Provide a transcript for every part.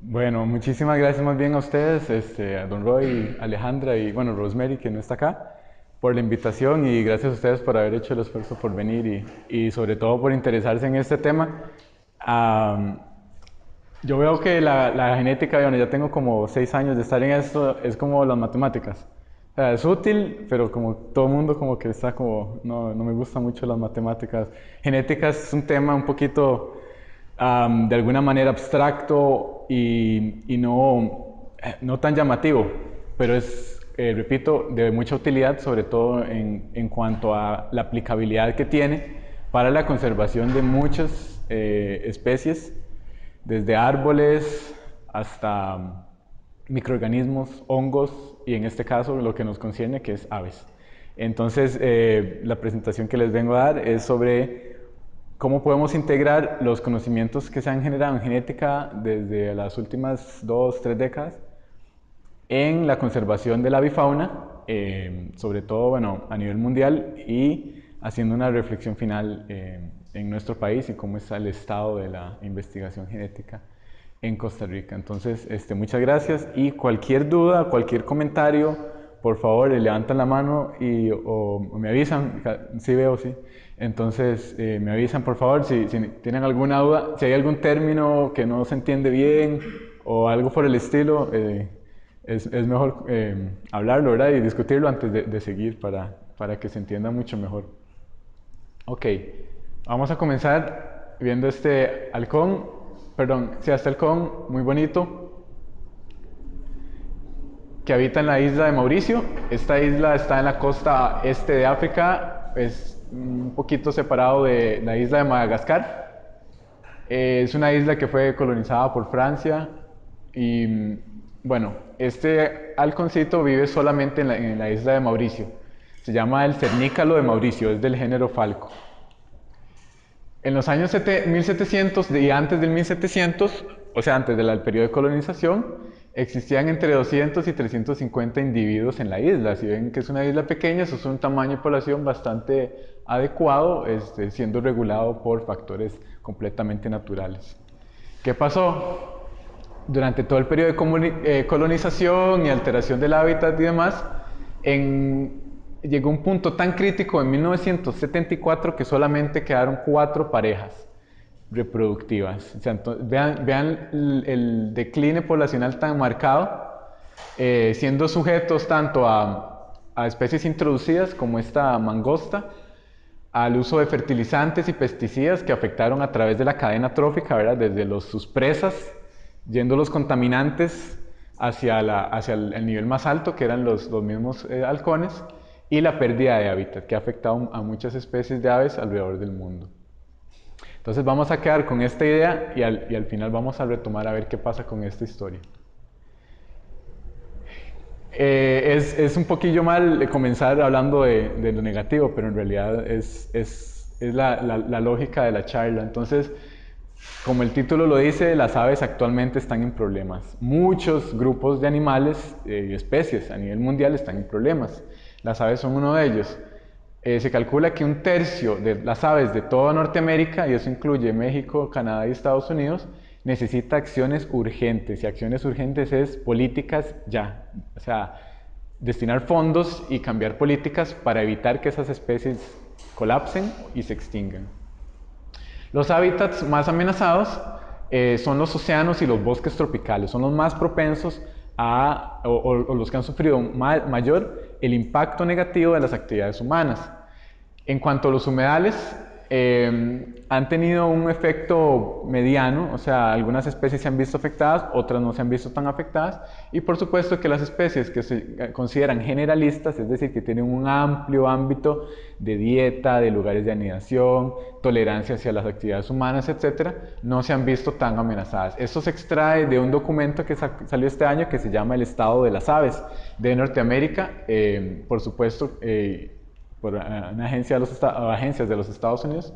Bueno, muchísimas gracias más bien a ustedes, a Don Roy, Alejandra y bueno, Rosemary que no está acá, por la invitación y gracias a ustedes por haber hecho el esfuerzo por venir y sobre todo por interesarse en este tema. Am, yo veo que la genética, bueno, ya tengo como 6 años de estar en esto, es como las matemáticas. O sea, es útil, pero como todo mundo como que está como, no, no me gustan mucho las matemáticas. Genética es un tema un poquito de alguna manera abstracto y no, no tan llamativo, pero es, repito, de mucha utilidad, sobre todo en cuanto a la aplicabilidad que tiene para la conservación de muchas especies, desde árboles hasta microorganismos, hongos y en este caso lo que nos concierne que es aves. Entonces, la presentación que les vengo a dar es sobre cómo podemos integrar los conocimientos que se han generado en genética desde las últimas 2, 3 décadas en la conservación de la avifauna, sobre todo bueno, a nivel mundial y haciendo una reflexión final en nuestro país y cómo está el estado de la investigación genética en Costa Rica. Entonces, muchas gracias y cualquier duda, cualquier comentario, por favor, levantan la mano o me avisan, sí veo, sí. Entonces, me avisan, por favor, si tienen alguna duda, si hay algún término que no se entiende bien o algo por el estilo, es mejor hablarlo, ¿verdad? Y discutirlo antes de seguir para que se entienda mucho mejor. Ok, vamos a comenzar viendo este halcón, perdón, sí, este halcón muy bonito que habita en la isla de Mauricio. Esta isla está en la costa este de África, es un poquito separado de la isla de Madagascar. Es una isla que fue colonizada por Francia y bueno, este halconcito vive solamente en la isla de Mauricio. Se llama el cernícalo de Mauricio, es del género Falco. En los años 1700 y antes del 1700, o sea, antes del periodo de colonización, existían entre 200 y 350 individuos en la isla. Si ven que es una isla pequeña, eso es un tamaño de población bastante adecuado, siendo regulado por factores completamente naturales. ¿Qué pasó? Durante todo el periodo de colonización y alteración del hábitat y demás, llegó un punto tan crítico en 1974 que solamente quedaron 4 parejas reproductivas. O sea, vean el decline poblacional tan marcado, siendo sujetos tanto a especies introducidas como esta mangosta, al uso de fertilizantes y pesticidas que afectaron a través de la cadena trófica, ¿verdad? Desde sus presas, yendo los contaminantes hacia el nivel más alto, que eran los mismos halcones, y la pérdida de hábitat, que ha afectado a muchas especies de aves alrededor del mundo. Entonces vamos a quedar con esta idea y al final vamos a retomar a ver qué pasa con esta historia. Es un poquillo mal comenzar hablando de lo negativo, pero en realidad es la lógica de la charla. Entonces, como el título lo dice, las aves actualmente están en problemas. Muchos grupos de animales y especies a nivel mundial están en problemas. Las aves son uno de ellos. Se calcula que un tercio de las aves de toda Norteamérica, y eso incluye México, Canadá y Estados Unidos, necesita acciones urgentes. Y acciones urgentes es políticas ya. O sea, destinar fondos y cambiar políticas para evitar que esas especies colapsen y se extingan. Los hábitats más amenazados son los océanos y los bosques tropicales. Son los más propensos o los que han sufrido mayor el impacto negativo de las actividades humanas. En cuanto a los humedales, han tenido un efecto mediano, o sea, algunas especies se han visto afectadas, otras no se han visto tan afectadas, y por supuesto que las especies que se consideran generalistas, es decir, que tienen un amplio ámbito de dieta, de lugares de anidación, tolerancia hacia las actividades humanas, etc., no se han visto tan amenazadas. Esto se extrae de un documento que salió este año que se llama El Estado de las Aves de Norteamérica, por supuesto, por una agencias de los Estados Unidos,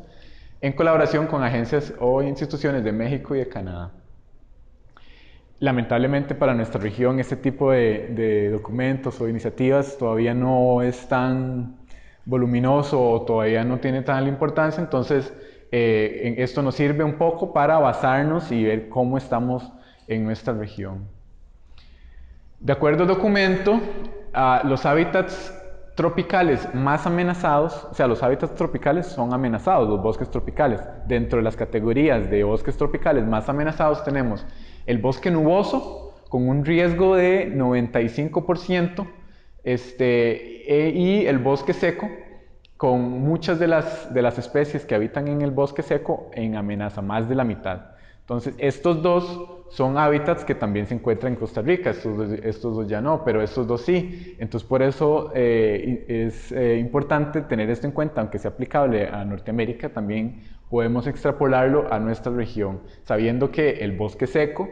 en colaboración con agencias o instituciones de México y de Canadá. Lamentablemente para nuestra región este tipo de documentos o iniciativas todavía no es tan voluminoso o todavía no tiene tal importancia, entonces esto nos sirve un poco para basarnos y ver cómo estamos en nuestra región. De acuerdo al documento, los hábitats tropicales más amenazados, o sea, los hábitats tropicales son amenazados, los bosques tropicales. Dentro de las categorías de bosques tropicales más amenazados tenemos el bosque nuboso, con un riesgo de 95%, y el bosque seco, con muchas de las especies que habitan en el bosque seco en amenaza, más de la mitad. Entonces, estos dos son hábitats que también se encuentran en Costa Rica, estos dos ya no, pero estos dos sí. Entonces, por eso es importante tener esto en cuenta, aunque sea aplicable a Norteamérica, también podemos extrapolarlo a nuestra región, sabiendo que el bosque seco,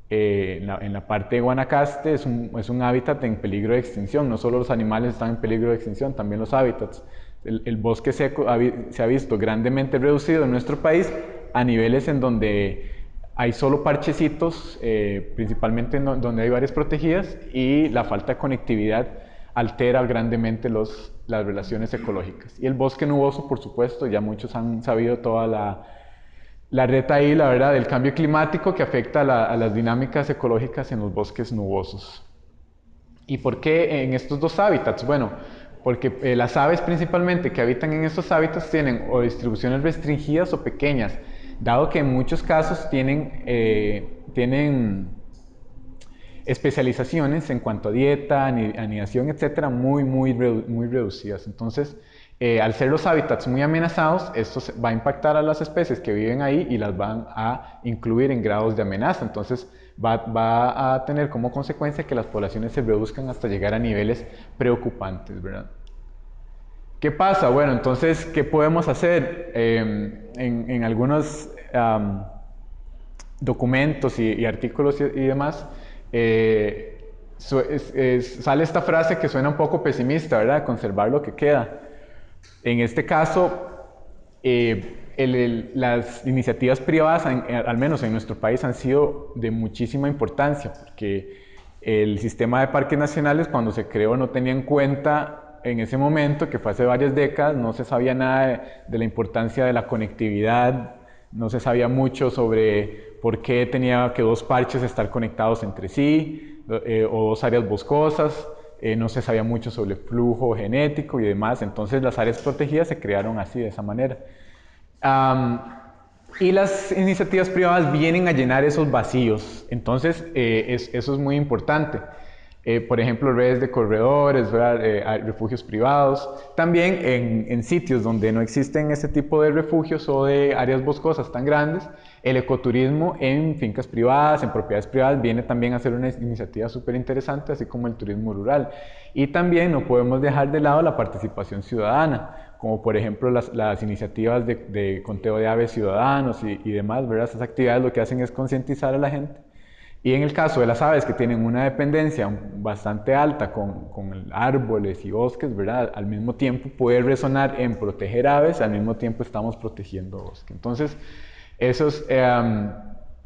en la parte de Guanacaste, es un hábitat en peligro de extinción. No solo los animales están en peligro de extinción, también los hábitats. El bosque seco se ha visto grandemente reducido en nuestro país a niveles en donde hay solo parchecitos, principalmente donde hay áreas protegidas, y la falta de conectividad altera grandemente las relaciones ecológicas. Y el bosque nuboso, por supuesto, ya muchos han sabido toda la reta ahí, la verdad, del cambio climático que afecta a las dinámicas ecológicas en los bosques nubosos. ¿Y por qué en estos dos hábitats? Bueno, porque las aves principalmente que habitan en estos hábitats tienen o distribuciones restringidas o pequeñas, dado que en muchos casos tienen especializaciones en cuanto a dieta, anidación, etcétera, muy reducidas. Entonces, al ser los hábitats muy amenazados, esto va a impactar a las especies que viven ahí y las van a incluir en grados de amenaza. Entonces, va a tener como consecuencia que las poblaciones se reduzcan hasta llegar a niveles preocupantes, ¿verdad? ¿Qué pasa? Bueno, entonces, ¿qué podemos hacer? En algunos documentos y artículos y demás, sale esta frase que suena un poco pesimista, ¿verdad? Conservar lo que queda. En este caso, las iniciativas privadas, al menos en nuestro país, han sido de muchísima importancia, porque el sistema de parques nacionales, cuando se creó, no tenía en cuenta en ese momento, que fue hace varias décadas, no se sabía nada de la importancia de la conectividad, no se sabía mucho sobre por qué tenía que dos parches estar conectados entre sí, o dos áreas boscosas. No se sabía mucho sobre el flujo genético y demás. Entonces las áreas protegidas se crearon así, de esa manera. Y las iniciativas privadas vienen a llenar esos vacíos. Entonces eso es muy importante. Por ejemplo, redes de corredores, refugios privados. También en sitios donde no existen ese tipo de refugios o de áreas boscosas tan grandes, el ecoturismo en fincas privadas, en propiedades privadas, viene también a ser una iniciativa súper interesante, así como el turismo rural. Y también no podemos dejar de lado la participación ciudadana, como por ejemplo las iniciativas de conteo de aves ciudadanos y demás, ¿verdad? Esas actividades lo que hacen es concientizar a la gente. Y en el caso de las aves que tienen una dependencia bastante alta con árboles y bosques, ¿verdad? Al mismo tiempo puede resonar en proteger aves, al mismo tiempo estamos protegiendo bosque. Entonces, eso es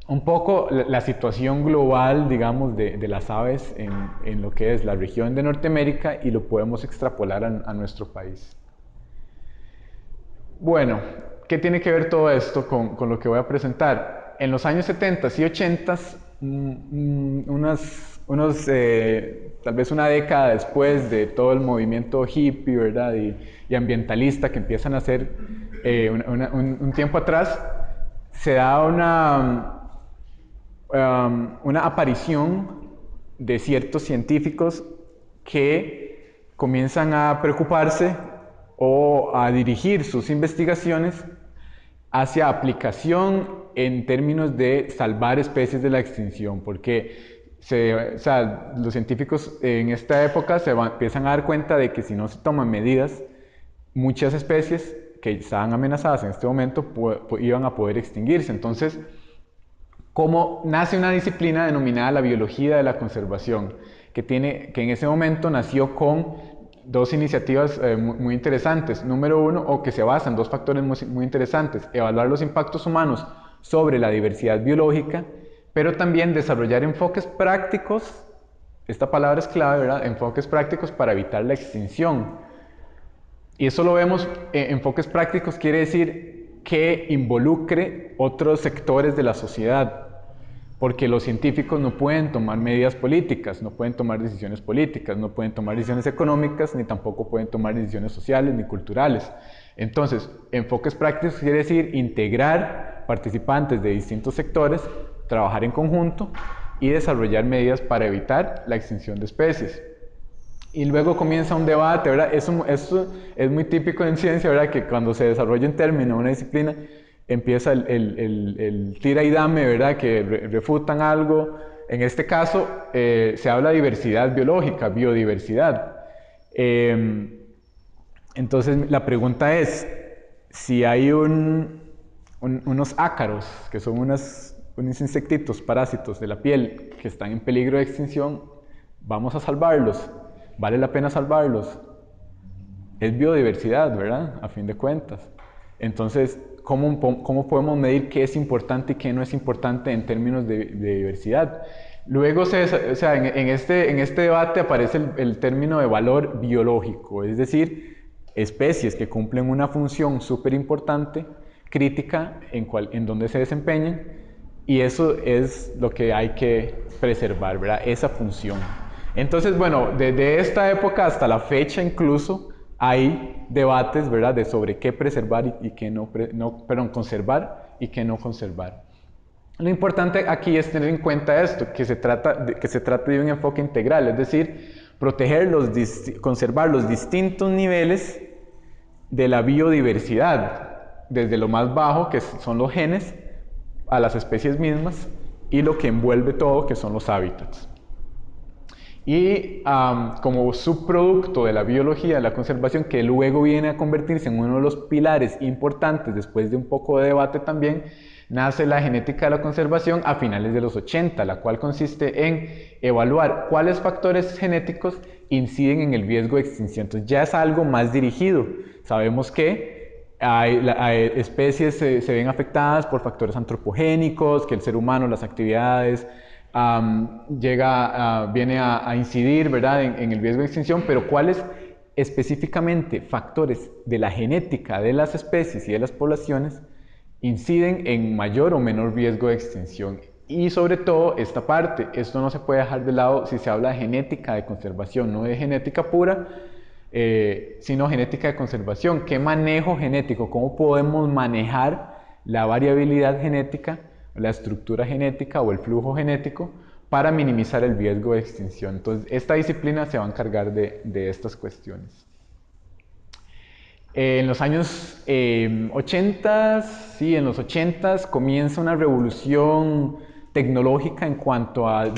un poco la situación global, digamos, de las aves en lo que es la región de Norteamérica, y lo podemos extrapolar a nuestro país. Bueno, ¿qué tiene que ver todo esto con lo que voy a presentar? En los años 70 y 80, tal vez una década después de todo el movimiento hippie, ¿verdad? Y ambientalista que empiezan a hacer un tiempo atrás, se da una aparición de ciertos científicos que comienzan a preocuparse o a dirigir sus investigaciones hacia aplicación en términos de salvar especies de la extinción, porque los científicos en esta época empiezan a dar cuenta de que si no se toman medidas, muchas especies que estaban amenazadas en este momento iban a poder extinguirse. Entonces, ¿cómo nace una disciplina denominada la biología de la conservación? Que en ese momento nació con dos iniciativas muy interesantes. Número uno, o que se basan en dos factores muy interesantes: evaluar los impactos humanos sobre la diversidad biológica, pero también desarrollar enfoques prácticos, esta palabra es clave, ¿verdad? Enfoques prácticos para evitar la extinción. Y eso lo vemos, enfoques prácticos quiere decir que involucre otros sectores de la sociedad. porque los científicos no pueden tomar medidas políticas, no pueden tomar decisiones políticas, no pueden tomar decisiones económicas, ni tampoco pueden tomar decisiones sociales ni culturales. Entonces, enfoques prácticos quiere decir integrar participantes de distintos sectores, trabajar en conjunto y desarrollar medidas para evitar la extinción de especies. Y luego comienza un debate, ¿verdad? Eso es muy típico en ciencia, ¿verdad? Que cuando se desarrolla un término, una disciplina, empieza el tira y dame, ¿verdad? Que refutan algo. En este caso, se habla de diversidad biológica, biodiversidad. Entonces, la pregunta es, si hay unos ácaros, que son unos insectitos, parásitos de la piel, que están en peligro de extinción, ¿vamos a salvarlos? ¿Vale la pena salvarlos? Es biodiversidad, ¿verdad? A fin de cuentas. Entonces, ¿cómo podemos medir qué es importante y qué no es importante en términos de diversidad? Luego, en este debate aparece el término de valor biológico, es decir, especies que cumplen una función súper importante, crítica, en donde se desempeñan, y eso es lo que hay que preservar, ¿verdad? Esa función. Entonces, bueno, desde esta época hasta la fecha incluso hay debates, ¿verdad?, de sobre qué preservar y qué conservar y qué no conservar. Lo importante aquí es tener en cuenta esto, que se trata de un enfoque integral, es decir, conservar los distintos niveles de la biodiversidad, desde lo más bajo, que son los genes, a las especies mismas, y lo que envuelve todo, que son los hábitats. Y como subproducto de la biología de la conservación, que luego viene a convertirse en uno de los pilares importantes, después de un poco de debate también, nace la genética de la conservación a finales de los 80, la cual consiste en evaluar cuáles factores genéticos inciden en el riesgo de extinción. Entonces ya es algo más dirigido. Sabemos que hay especies se ven afectadas por factores antropogénicos, que el ser humano, las actividades, viene a incidir, ¿verdad?, en el riesgo de extinción, pero cuáles específicamente factores de la genética de las especies y de las poblaciones inciden en mayor o menor riesgo de extinción. Y sobre todo esta parte, esto no se puede dejar de lado si se habla de genética de conservación, no de genética pura, sino genética de conservación. ¿Qué manejo genético? ¿Cómo podemos manejar la variabilidad genética, la estructura genética o el flujo genético para minimizar el riesgo de extinción? Entonces, esta disciplina se va a encargar de estas cuestiones. En los años 80, sí, en los 80 comienza una revolución tecnológica en cuanto a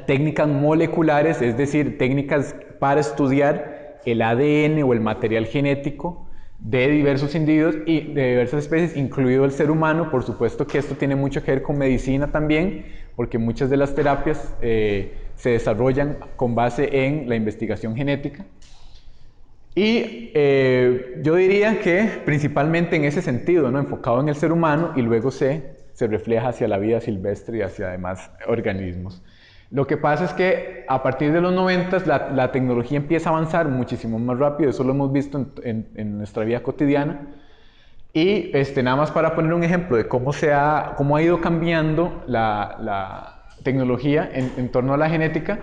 técnicas moleculares, es decir, técnicas para estudiar el ADN o el material genético de diversos individuos y de diversas especies, incluido el ser humano. Por supuesto que esto tiene mucho que ver con medicina también, porque muchas de las terapias se desarrollan con base en la investigación genética. Y yo diría que principalmente en ese sentido, ¿no?, enfocado en el ser humano, y luego se refleja hacia la vida silvestre y hacia demás organismos. Lo que pasa es que a partir de los 90 la tecnología empieza a avanzar muchísimo más rápido, eso lo hemos visto en nuestra vida cotidiana. Y nada más para poner un ejemplo de cómo ha ido cambiando la tecnología en torno a la genética,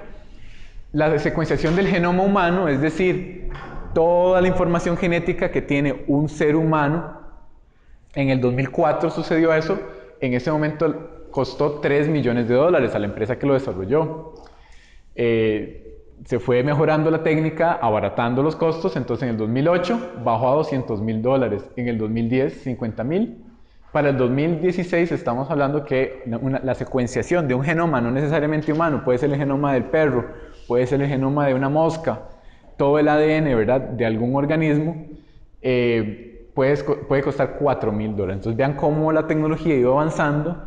la secuenciación del genoma humano, es decir, toda la información genética que tiene un ser humano, en el 2004 sucedió eso. En ese momento costó $3 millones a la empresa que lo desarrolló. Se fue mejorando la técnica, abaratando los costos. Entonces en el 2008 bajó a $200,000, en el 2010 $50,000. Para el 2016 estamos hablando que la secuenciación de un genoma no necesariamente humano, puede ser el genoma del perro, puede ser el genoma de una mosca, todo el ADN, ¿verdad?, de algún organismo, puede costar $4,000. Entonces vean cómo la tecnología ha ido avanzando,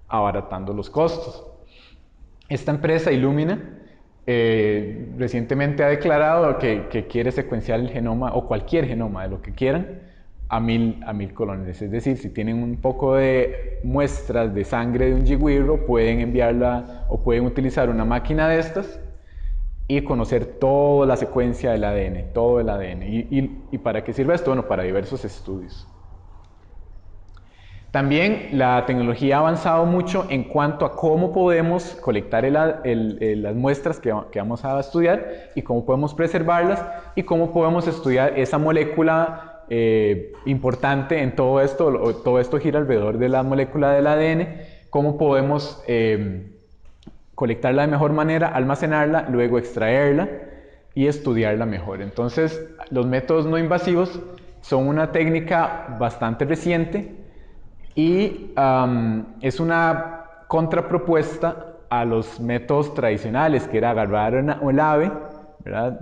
abaratando los costos. Esta empresa, Illumina, recientemente ha declarado que quiere secuenciar el genoma, o cualquier genoma, de lo que quieran, a 1,000 colones. Es decir, si tienen un poco de muestras de sangre de un yigüirro, pueden enviarla o pueden utilizar una máquina de estas y conocer toda la secuencia del ADN, todo el ADN. ¿Y para qué sirve esto? Bueno, para diversos estudios. También la tecnología ha avanzado mucho en cuanto a cómo podemos colectar las muestras que vamos a estudiar y cómo podemos preservarlas y cómo podemos estudiar esa molécula importante en todo esto. Todo esto gira alrededor de la molécula del ADN, cómo podemos colectarla de mejor manera, almacenarla, luego extraerla y estudiarla mejor. Entonces, los métodos no invasivos son una técnica bastante reciente y es una contrapropuesta a los métodos tradicionales, que era agarrar un ave, ¿verdad?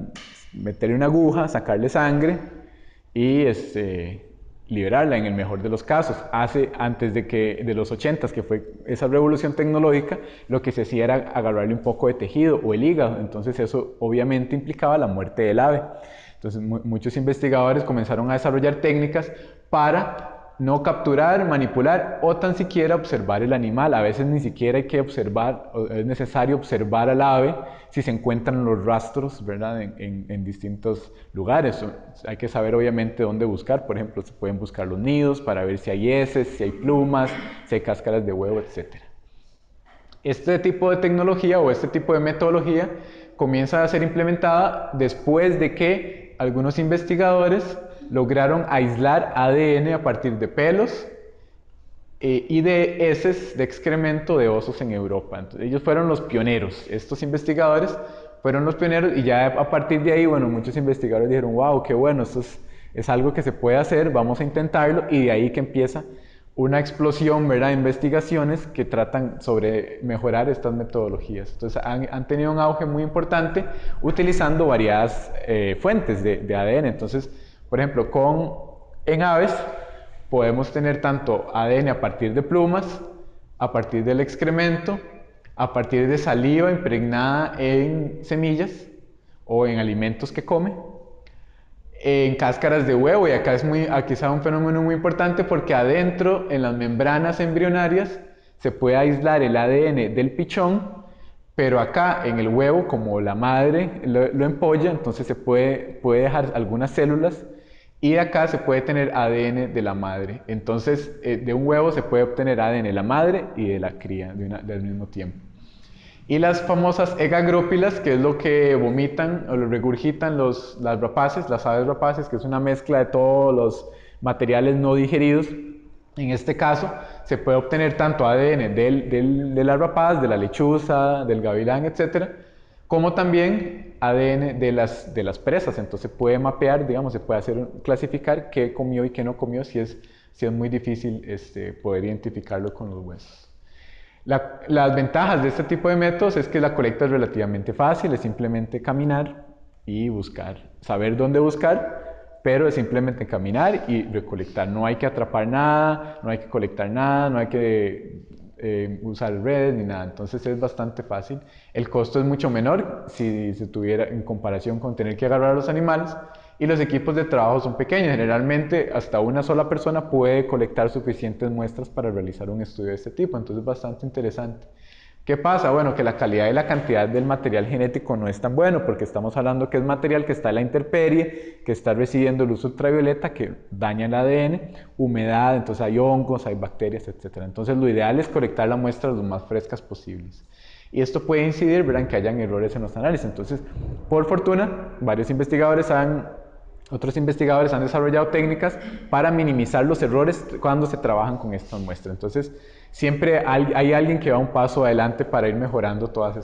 Meterle una aguja, sacarle sangre y liberarla en el mejor de los casos. Antes de los 80s, que fue esa revolución tecnológica, lo que se hacía era agarrarle un poco de tejido o el hígado, entonces eso obviamente implicaba la muerte del ave. Entonces muchos investigadores comenzaron a desarrollar técnicas para no capturar, manipular o tan siquiera observar el animal. A veces ni siquiera hay que observar, es necesario observar al ave si se encuentran los rastros, ¿verdad? En distintos lugares. Hay que saber obviamente dónde buscar. Por ejemplo, se pueden buscar los nidos para ver si hay heces, si hay plumas, si hay cáscaras de huevo, etc. Este tipo de tecnología o este tipo de metodología comienza a ser implementada después de que algunos investigadores lograron aislar ADN a partir de pelos y de heces de excremento de osos en Europa. Entonces, ellos fueron los pioneros, estos investigadores fueron los pioneros, y ya a partir de ahí, bueno, muchos investigadores dijeron, wow, qué bueno, esto es algo que se puede hacer, vamos a intentarlo, y de ahí que empieza una explosión, ¿verdad?, de investigaciones que tratan sobre mejorar estas metodologías. Entonces han tenido un auge muy importante utilizando variadas fuentes de ADN. Entonces, por ejemplo, en aves podemos tener tanto ADN a partir de plumas, a partir del excremento, a partir de saliva impregnada en semillas o en alimentos que come, en cáscaras de huevo, y acá aquí está un fenómeno muy importante porque adentro, en las membranas embrionarias, se puede aislar el ADN del pichón, pero acá en el huevo, como la madre lo empolla, entonces se puede dejar algunas células, y de acá se puede tener ADN de la madre. Entonces, de un huevo se puede obtener ADN de la madre y de la cría al mismo tiempo. Y las famosas egagrópilas, que es lo que vomitan o lo regurgitan las rapaces, las aves rapaces, que es una mezcla de todos los materiales no digeridos. En este caso, se puede obtener tanto ADN de las rapaz, de la lechuza, del gavilán, etc., como también ADN de las presas. Entonces se puede mapear, digamos, se puede clasificar qué comió y qué no comió, si es muy difícil poder identificarlo con los huesos. Las ventajas de este tipo de métodos es que la colecta es relativamente fácil, es simplemente caminar y buscar, saber dónde buscar, pero es simplemente caminar y recolectar. No hay que atrapar nada, no hay que colectar nada, no hay que usar redes ni nada. Entonces es bastante fácil. El costo es mucho menor si se tuviera en comparación con tener que agarrar a los animales, y los equipos de trabajo son pequeños. Generalmente hasta una sola persona puede colectar suficientes muestras para realizar un estudio de este tipo. Entonces es bastante interesante. ¿Qué pasa? Bueno, que la calidad y la cantidad del material genético no es tan bueno, porque estamos hablando que es material que está en la intemperie, que está recibiendo luz ultravioleta, que daña el ADN, humedad, entonces hay hongos, hay bacterias, etc. Entonces lo ideal es colectar las muestras lo más frescas posibles. Y esto puede incidir, ¿verdad?, en que hayan errores en los análisis. Entonces, por fortuna, otros investigadores han desarrollado técnicas para minimizar los errores cuando se trabajan con estas muestras. Entonces, siempre hay alguien que va un paso adelante para ir mejorando todas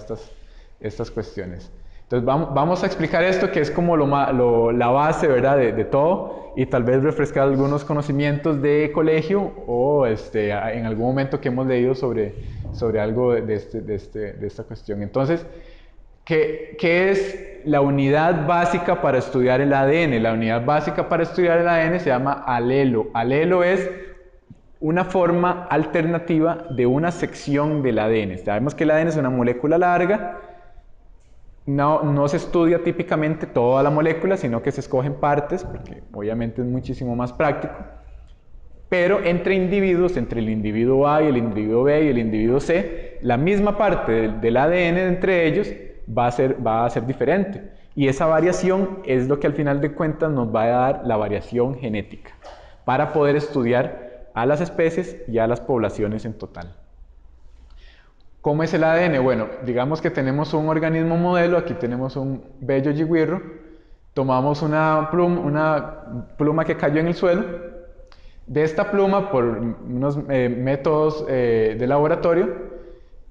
estas cuestiones. Entonces, vamos a explicar esto, que es como la base, ¿verdad?, de todo, y tal vez refrescar algunos conocimientos de colegio o en algún momento que hemos leído sobre algo de esta cuestión. Entonces, ¿qué es la unidad básica para estudiar el ADN? La unidad básica para estudiar el ADN se llama alelo. Alelo es una forma alternativa de una sección del ADN. Sabemos que el ADN es una molécula larga. No se estudia típicamente toda la molécula, sino que se escogen partes, porque obviamente es muchísimo más práctico. Pero entre individuos, entre el individuo A y el individuo B y el individuo C, la misma parte del ADN entre ellos va a ser diferente. Y esa variación es lo que al final de cuentas nos va a dar la variación genética para poder estudiar a las especies y a las poblaciones en total. ¿Cómo es el ADN? Bueno, digamos que tenemos un organismo modelo, aquí tenemos un bello yigüirro, tomamos una pluma que cayó en el suelo, de esta pluma, por unos métodos de laboratorio,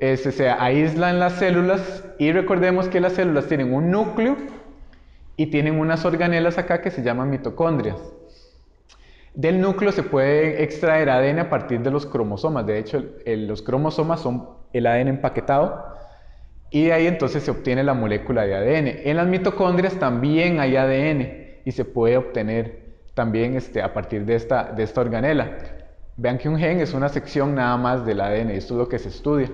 se aíslan las células y recordemos que las células tienen un núcleo y tienen unas organelas acá que se llaman mitocondrias. Del núcleo se puede extraer ADN a partir de los cromosomas. De hecho, los cromosomas son el ADN empaquetado y de ahí entonces se obtiene la molécula de ADN. En las mitocondrias también hay ADN y se puede obtener también a partir de esta organela. Vean que un gen es una sección nada más del ADN, esto es lo que se estudia.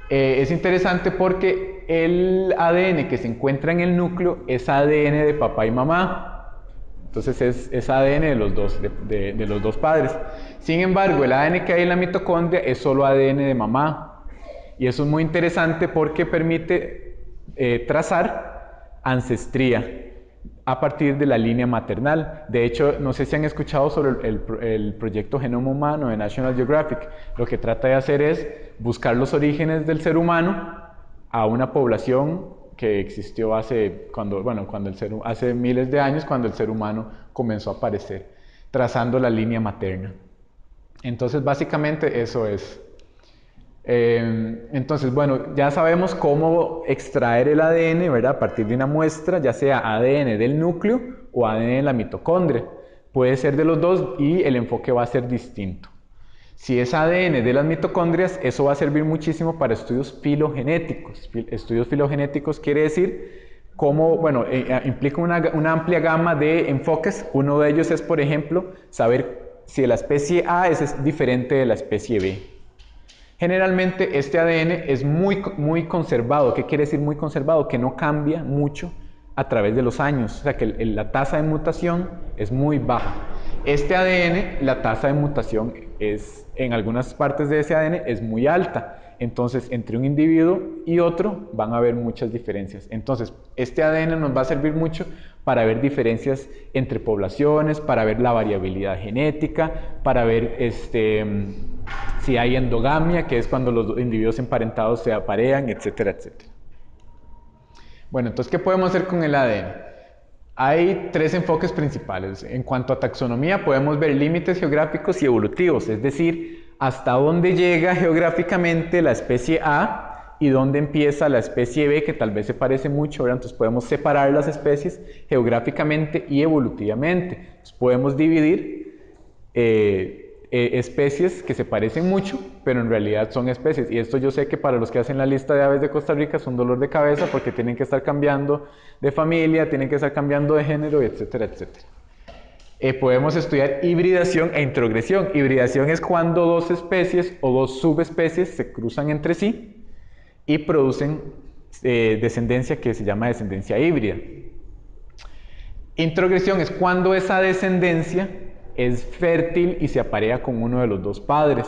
Es interesante porque el ADN que se encuentra en el núcleo es ADN de papá y mamá. Entonces es ADN de los dos padres. Sin embargo, el ADN que hay en la mitocondria es solo ADN de mamá. Y eso es muy interesante porque permite trazar ancestría a partir de la línea maternal. De hecho, no sé si han escuchado sobre el proyecto Genoma Humano de National Geographic. Lo que trata de hacer es buscar los orígenes del ser humano a una población que existió hace miles de años, cuando el ser humano comenzó a aparecer, trazando la línea materna. Entonces, básicamente eso es. Entonces, bueno, ya sabemos cómo extraer el ADN, ¿verdad? A partir de una muestra, ya sea ADN del núcleo o ADN de la mitocondria. Puede ser de los dos y el enfoque va a ser distinto. Si es ADN de las mitocondrias, eso va a servir muchísimo para estudios filogenéticos. Estudios filogenéticos quiere decir cómo, bueno, implica una amplia gama de enfoques. Uno de ellos es, por ejemplo, saber si la especie A es diferente de la especie B. Generalmente este ADN es muy conservado. ¿Qué quiere decir muy conservado? Que no cambia mucho a través de los años. O sea que la tasa de mutación es muy baja. Este ADN, la tasa de mutación en algunas partes de ese ADN es muy alta. Entonces, entre un individuo y otro van a haber muchas diferencias. Entonces, este ADN nos va a servir mucho para ver diferencias entre poblaciones, para ver la variabilidad genética, para ver si hay endogamia, que es cuando los individuos emparentados se aparean, etcétera, etcétera. Bueno, entonces, ¿qué podemos hacer con el ADN? Hay tres enfoques principales. En cuanto a taxonomía, podemos ver límites geográficos y evolutivos, es decir, hasta dónde llega geográficamente la especie A y dónde empieza la especie B, que tal vez se parece mucho, ¿verdad? Entonces podemos separar las especies geográficamente y evolutivamente. Entonces podemos dividir especies que se parecen mucho, pero en realidad son especies. Y esto yo sé que para los que hacen la lista de aves de Costa Rica es un dolor de cabeza porque tienen que estar cambiando de familia, tienen que estar cambiando de género, etcétera, etcétera. Podemos estudiar hibridación e introgresión. Hibridación es cuando dos especies o dos subespecies se cruzan entre sí y producen descendencia que se llama descendencia híbrida. Introgresión es cuando esa descendencia es fértil y se aparea con uno de los dos padres.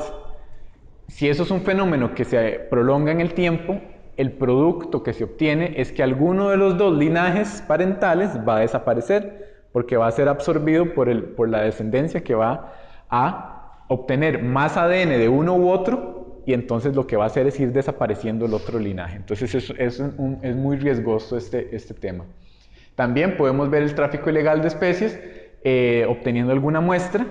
Si eso es un fenómeno que se prolonga en el tiempo, el producto que se obtiene es que alguno de los dos linajes parentales va a desaparecer porque va a ser absorbido por la descendencia que va a obtener más ADN de uno u otro y entonces lo que va a hacer es ir desapareciendo el otro linaje. Entonces es muy riesgoso este tema. También podemos ver el tráfico ilegal de especies obteniendo alguna muestra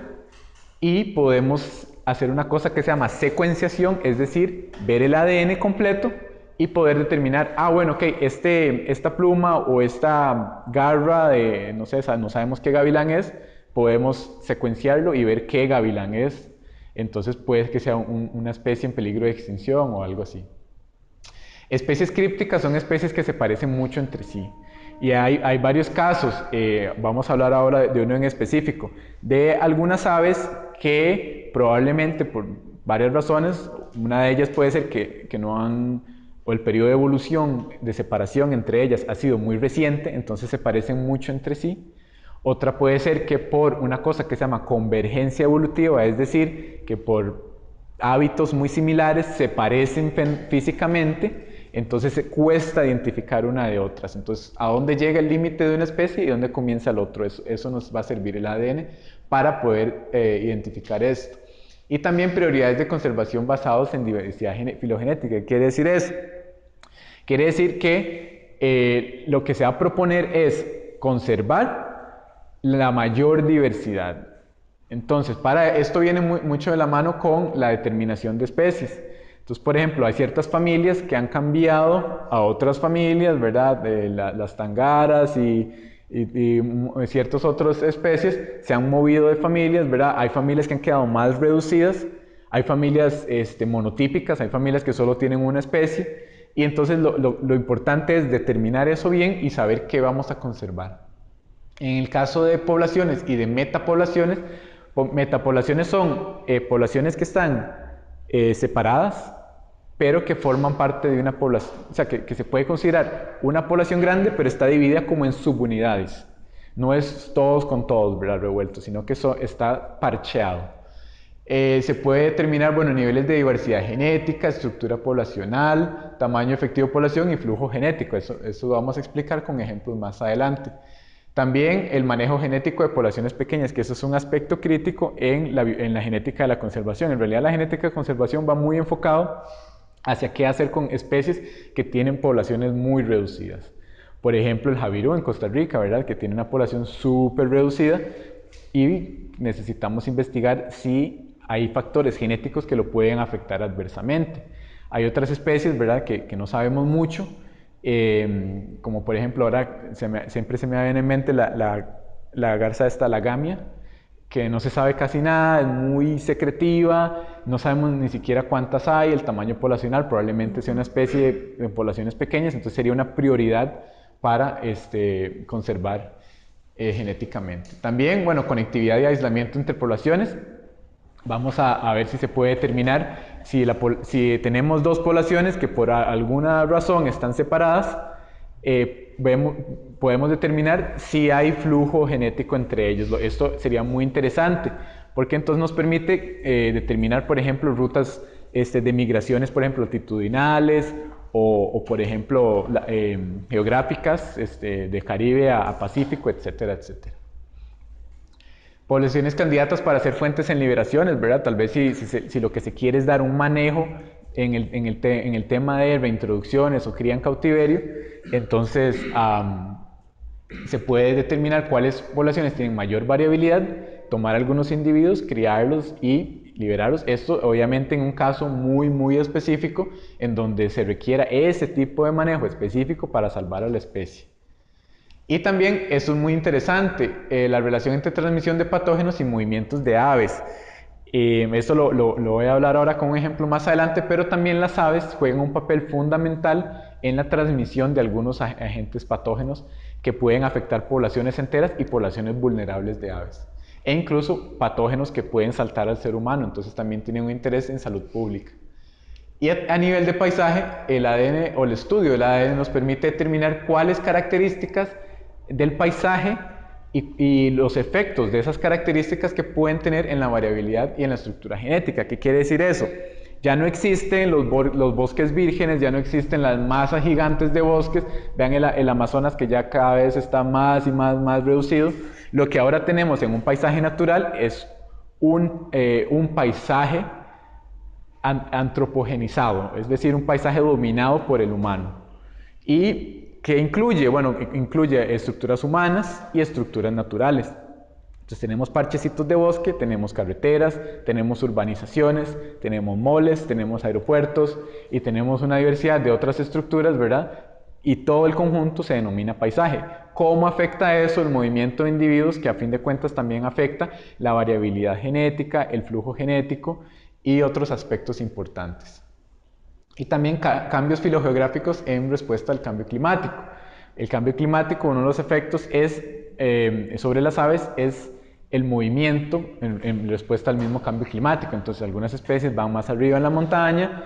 y podemos hacer una cosa que se llama secuenciación, es decir, ver el ADN completo y poder determinar, bueno, ok, esta pluma o esta garra de, no sé, no sabemos qué gavilán es, podemos secuenciarlo y ver qué gavilán es. Entonces puede que sea una especie en peligro de extinción o algo así. Especies crípticas son especies que se parecen mucho entre sí. Y hay varios casos, vamos a hablar ahora de uno en específico, de algunas aves que probablemente por varias razones, una de ellas puede ser que no han, o el periodo de evolución, de separación entre ellas ha sido muy reciente, entonces se parecen mucho entre sí. Otra puede ser que por una cosa que se llama convergencia evolutiva, es decir, que por hábitos muy similares se parecen físicamente, entonces cuesta identificar una de otras. Entonces, ¿a dónde llega el límite de una especie y dónde comienza el otro? Eso nos va a servir el ADN para poder identificar esto. Y también prioridades de conservación basados en diversidad filogenética. ¿Qué quiere decir eso? Quiere decir que lo que se va a proponer es conservar la mayor diversidad. Entonces, para esto viene mucho de la mano con la determinación de especies. Entonces, por ejemplo, hay ciertas familias que han cambiado a otras familias, ¿verdad? Las tangaras y ciertas otras especies se han movido de familias, ¿verdad? Hay familias que han quedado más reducidas, hay familias monotípicas, hay familias que solo tienen una especie, y entonces lo importante es determinar eso bien y saber qué vamos a conservar. En el caso de poblaciones y de metapoblaciones, metapoblaciones son poblaciones que están separadas, pero que forman parte de una población, o sea, que se puede considerar una población grande, pero está dividida como en subunidades. No es todos con todos, ¿verdad? Revueltos, sino que eso está parcheado. Se puede determinar, bueno, niveles de diversidad genética, estructura poblacional, tamaño efectivo de población y flujo genético. Eso lo vamos a explicar con ejemplos más adelante. También el manejo genético de poblaciones pequeñas, que eso es un aspecto crítico en la genética de la conservación. En realidad la genética de conservación va muy enfocado hacia qué hacer con especies que tienen poblaciones muy reducidas. Por ejemplo, el javirú en Costa Rica, ¿verdad? Que tiene una población súper reducida y necesitamos investigar si hay factores genéticos que lo pueden afectar adversamente. Hay otras especies, ¿verdad? Que no sabemos mucho, como por ejemplo ahora siempre se me viene en mente la garza esta, la gamia, que no se sabe casi nada, es muy secretiva, no sabemos ni siquiera cuántas hay, el tamaño poblacional probablemente sea una especie de poblaciones pequeñas, entonces sería una prioridad para conservar genéticamente. También, bueno, conectividad y aislamiento entre poblaciones. Vamos a ver si se puede determinar si tenemos dos poblaciones que por alguna razón están separadas, podemos determinar si hay flujo genético entre ellos. Esto sería muy interesante porque entonces nos permite determinar, por ejemplo, rutas de migraciones, por ejemplo, altitudinales o por ejemplo, geográficas de Caribe a Pacífico, etcétera, etcétera. Poblaciones candidatas para ser fuentes en liberaciones, ¿verdad? Tal vez si lo que se quiere es dar un manejo en el tema de reintroducciones o cría en cautiverio, entonces se puede determinar cuáles poblaciones tienen mayor variabilidad, tomar algunos individuos, criarlos y liberarlos. Esto obviamente en un caso muy, muy específico en donde se requiera ese tipo de manejo específico para salvar a la especie. Y también, eso es muy interesante, la relación entre transmisión de patógenos y movimientos de aves. Esto lo voy a hablar ahora con un ejemplo más adelante, pero también las aves juegan un papel fundamental en la transmisión de algunos agentes patógenos que pueden afectar poblaciones enteras y poblaciones vulnerables de aves. E incluso patógenos que pueden saltar al ser humano, entonces también tienen un interés en salud pública. Y a nivel de paisaje, el ADN o el estudio del ADN nos permite determinar cuáles características del paisaje y los efectos de esas características que pueden tener en la variabilidad y en la estructura genética. ¿Qué quiere decir eso? Ya no existen los bosques vírgenes, ya no existen las masas gigantes de bosques. Vean el Amazonas que ya cada vez está más y más reducido. Lo que ahora tenemos en un paisaje natural es un paisaje antropogenizado, es decir, un paisaje dominado por el humano. ¿Y qué incluye? Bueno, incluye estructuras humanas y estructuras naturales. Entonces tenemos parchecitos de bosque, tenemos carreteras, tenemos urbanizaciones, tenemos moles, tenemos aeropuertos y tenemos una diversidad de otras estructuras, ¿verdad? Y todo el conjunto se denomina paisaje. ¿Cómo afecta eso el movimiento de individuos? Que a fin de cuentas también afecta la variabilidad genética, el flujo genético y otros aspectos importantes. Y también cambios filogeográficos en respuesta al cambio climático. El cambio climático, uno de los efectos sobre las aves es el movimiento en respuesta al mismo cambio climático. Entonces algunas especies van más arriba en la montaña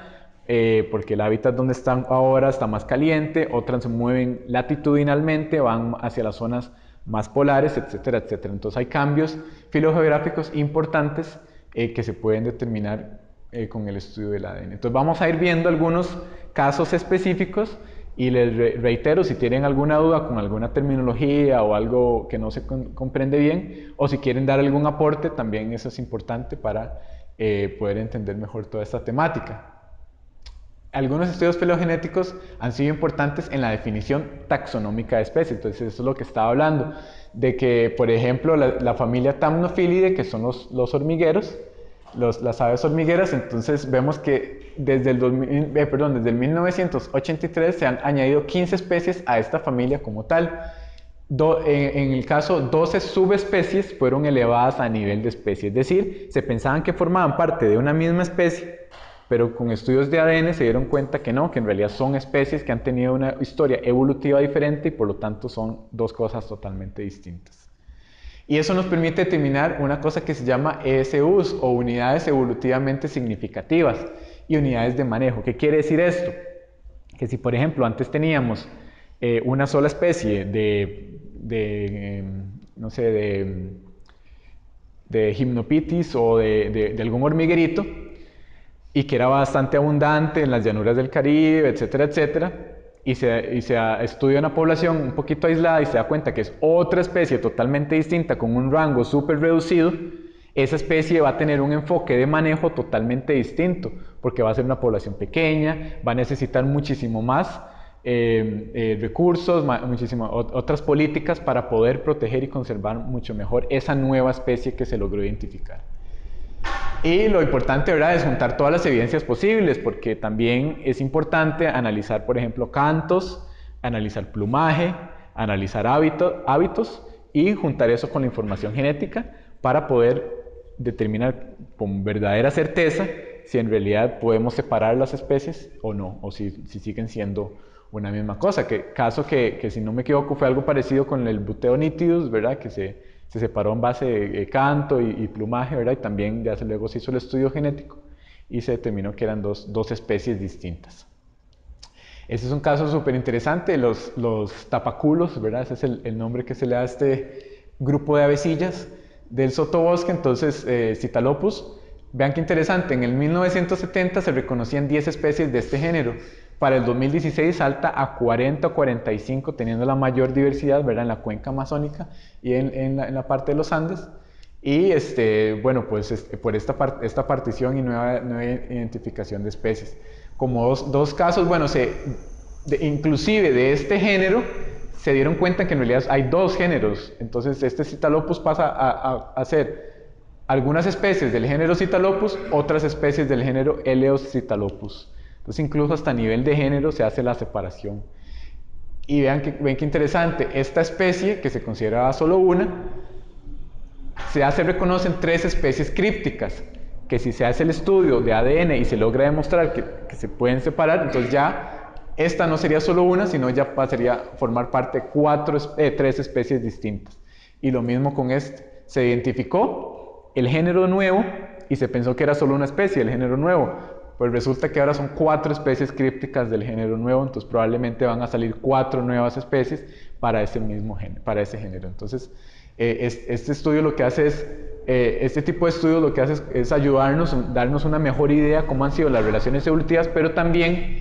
porque el hábitat donde están ahora está más caliente, otras se mueven latitudinalmente, van hacia las zonas más polares, etcétera, etcétera. Entonces hay cambios filogeográficos importantes que se pueden determinar con el estudio del ADN. Entonces vamos a ir viendo algunos casos específicos y les reitero, si tienen alguna duda con alguna terminología o algo que no se comprende bien, o si quieren dar algún aporte, también eso es importante para poder entender mejor toda esta temática. Algunos estudios filogenéticos han sido importantes en la definición taxonómica de especies. Entonces eso es lo que estaba hablando, de que por ejemplo la familia Thamnophilidae, que son los hormigueros, las aves hormigueras, entonces vemos que desde desde el 1983 se han añadido 15 especies a esta familia como tal. En el caso, 12 subespecies fueron elevadas a nivel de especie, es decir, se pensaban que formaban parte de una misma especie, pero con estudios de ADN se dieron cuenta que no, que en realidad son especies que han tenido una historia evolutiva diferente y por lo tanto son dos cosas totalmente distintas. Y eso nos permite determinar una cosa que se llama ESUs, o unidades evolutivamente significativas, y unidades de manejo. ¿Qué quiere decir esto? Que si por ejemplo antes teníamos una sola especie no sé, de Hypnopitis o de algún hormiguerito, y que era bastante abundante en las llanuras del Caribe, etcétera, etcétera, y se estudia una población un poquito aislada y se da cuenta que es otra especie totalmente distinta con un rango súper reducido, esa especie va a tener un enfoque de manejo totalmente distinto, porque va a ser una población pequeña, va a necesitar muchísimo más recursos, otras políticas para poder proteger y conservar mucho mejor esa nueva especie que se logró identificar. Y lo importante, ¿verdad?, es juntar todas las evidencias posibles, porque también es importante analizar, por ejemplo, cantos, analizar plumaje, analizar hábitos y juntar eso con la información genética para poder determinar con verdadera certeza si en realidad podemos separar las especies o no, o si siguen siendo una misma cosa. Caso que si no me equivoco fue algo parecido con el Buteo nitidus, ¿verdad?, que se separó en base de canto y plumaje, ¿verdad?, y también ya luego se hizo el estudio genético y se determinó que eran dos especies distintas. Este es un caso súper interesante, los tapaculos, ¿verdad?, ese es el nombre que se le da a este grupo de avecillas del sotobosque. Entonces, Citalopus, vean qué interesante, en el 1970 se reconocían 10 especies de este género, para el 2016 salta a 40 o 45, teniendo la mayor diversidad, ¿verdad?, en la cuenca amazónica y en la parte de los Andes. Y bueno, pues por esta partición y nueva identificación de especies. Como dos casos, bueno, inclusive de este género, se dieron cuenta que en realidad hay dos géneros. Entonces este Citalopus pasa a ser algunas especies del género Citalopus, otras especies del género Eleoscitalopus. Entonces incluso hasta a nivel de género se hace la separación. Y ven qué interesante, esta especie, que se consideraba solo una, se reconocen 3 especies crípticas, que si se hace el estudio de ADN y se logra demostrar que se pueden separar, entonces ya esta no sería solo una, sino ya pasaría a formar parte de 3 especies distintas. Y lo mismo con este, se identificó el género nuevo y se pensó que era solo una especie, el género nuevo. Pues resulta que ahora son 4 especies crípticas del género nuevo, entonces probablemente van a salir 4 nuevas especies para ese mismo género, para ese género. Entonces, este estudio lo que hace es, este tipo de estudios lo que hace es ayudarnos, darnos una mejor idea de cómo han sido las relaciones evolutivas, pero también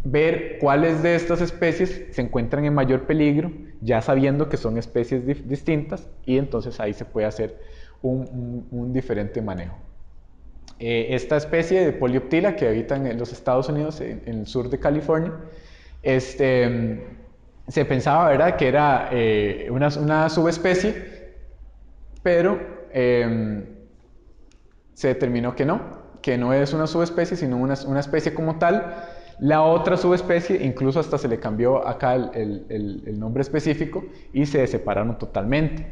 ver cuáles de estas especies se encuentran en mayor peligro, ya sabiendo que son especies distintas, y entonces ahí se puede hacer un diferente manejo. Esta especie de Polioptila que habita en los Estados Unidos, en el sur de California, se pensaba, ¿verdad?, que era una subespecie, pero se determinó que no es una subespecie, sino una especie como tal. La otra subespecie, incluso hasta se le cambió acá el nombre específico y se separaron totalmente.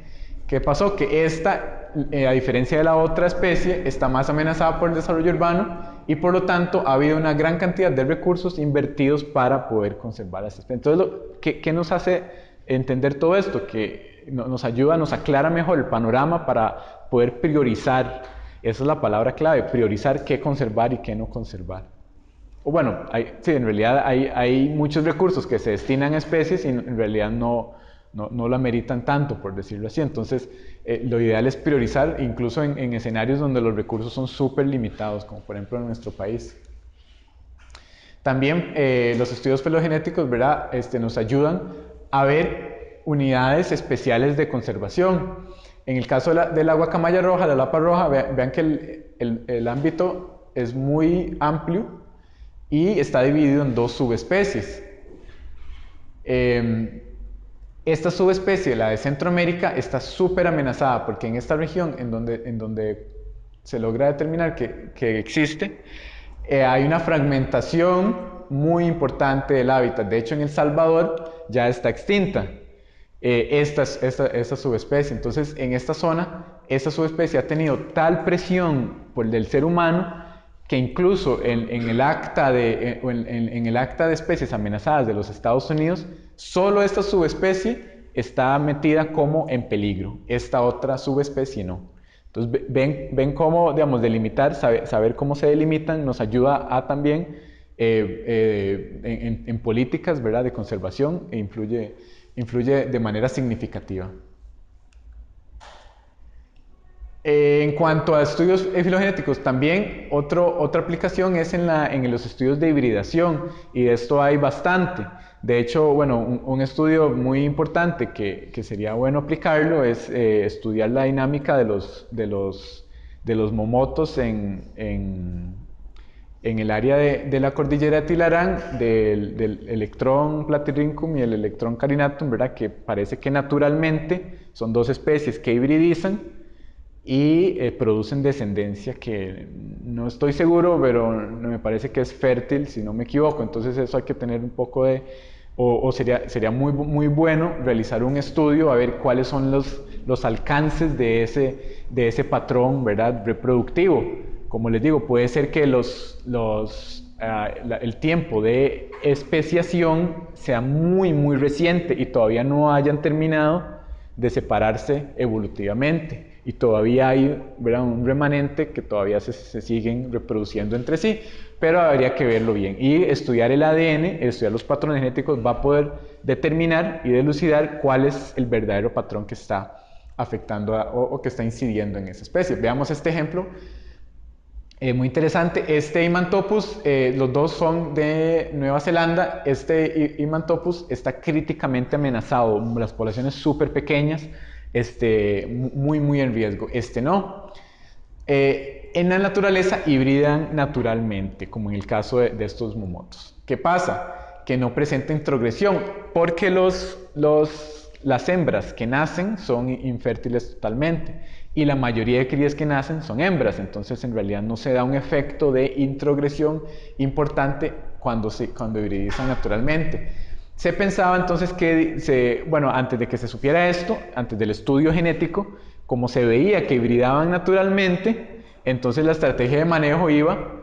¿Qué pasó? Que esta, a diferencia de la otra especie, está más amenazada por el desarrollo urbano y por lo tanto ha habido una gran cantidad de recursos invertidos para poder conservar esta especie. Entonces, ¿qué nos hace entender todo esto? Que nos ayuda, nos aclara mejor el panorama para poder priorizar. Esa es la palabra clave, priorizar qué conservar y qué no conservar. O bueno, sí, en realidad hay muchos recursos que se destinan a especies y en realidad no la meritan tanto, por decirlo así. Entonces, lo ideal es priorizar, incluso en escenarios donde los recursos son súper limitados, como por ejemplo en nuestro país. También los estudios filogenéticos, ¿verdad?, nos ayudan a ver unidades especiales de conservación. En el caso de la guacamaya roja, la lapa roja, vean que el ámbito es muy amplio y está dividido en dos subespecies. Esta subespecie, la de Centroamérica, está súper amenazada porque en esta región en donde se logra determinar que existe, hay una fragmentación muy importante del hábitat. De hecho, en El Salvador ya está extinta esta subespecie. Entonces, en esta zona, esta subespecie ha tenido tal presión del ser humano que incluso en el acta de especies amenazadas de los Estados Unidos, solo esta subespecie está metida como en peligro, esta otra subespecie no. Entonces ven cómo, digamos, delimitar, saber cómo se delimitan nos ayuda a también en políticas, ¿verdad?, de conservación e influye de manera significativa. En cuanto a estudios filogenéticos, también otra aplicación es en los estudios de hibridación, y de esto hay bastante. De hecho, bueno, un estudio muy importante que sería bueno aplicarlo es estudiar la dinámica de los momotos en el área de la cordillera de Tilarán, del electrón platyrhynchum y el electrón carinatum, ¿verdad?, que parece que naturalmente son dos especies que hibridizan y producen descendencia que no estoy seguro, pero me parece que es fértil, si no me equivoco. Entonces eso hay que tener un poco sería muy bueno realizar un estudio a ver cuáles son los alcances de ese patrón, ¿verdad?, reproductivo. Como les digo, puede ser que el tiempo de especiación sea muy reciente y todavía no hayan terminado de separarse evolutivamente, y todavía hay, ¿verdad?, un remanente que todavía se siguen reproduciendo entre sí, pero habría que verlo bien. Y estudiar el ADN, estudiar los patrones genéticos, va a poder determinar y dilucidar cuál es el verdadero patrón que está afectando o que está incidiendo en esa especie. Veamos este ejemplo. Muy interesante. Este Himantopus, los dos son de Nueva Zelanda. Este Himantopus está críticamente amenazado, las poblaciones súper pequeñas, muy en riesgo. Este no. En la naturaleza hibridan naturalmente, como en el caso de estos momotos. ¿Qué pasa? Que no presenta introgresión, porque las hembras que nacen son infértiles totalmente, y la mayoría de crías que nacen son hembras. Entonces en realidad no se da un efecto de introgresión importante cuando hibridizan naturalmente. Se pensaba entonces antes de que se supiera esto, antes del estudio genético, como se veía que hibridaban naturalmente, entonces la estrategia de manejo iba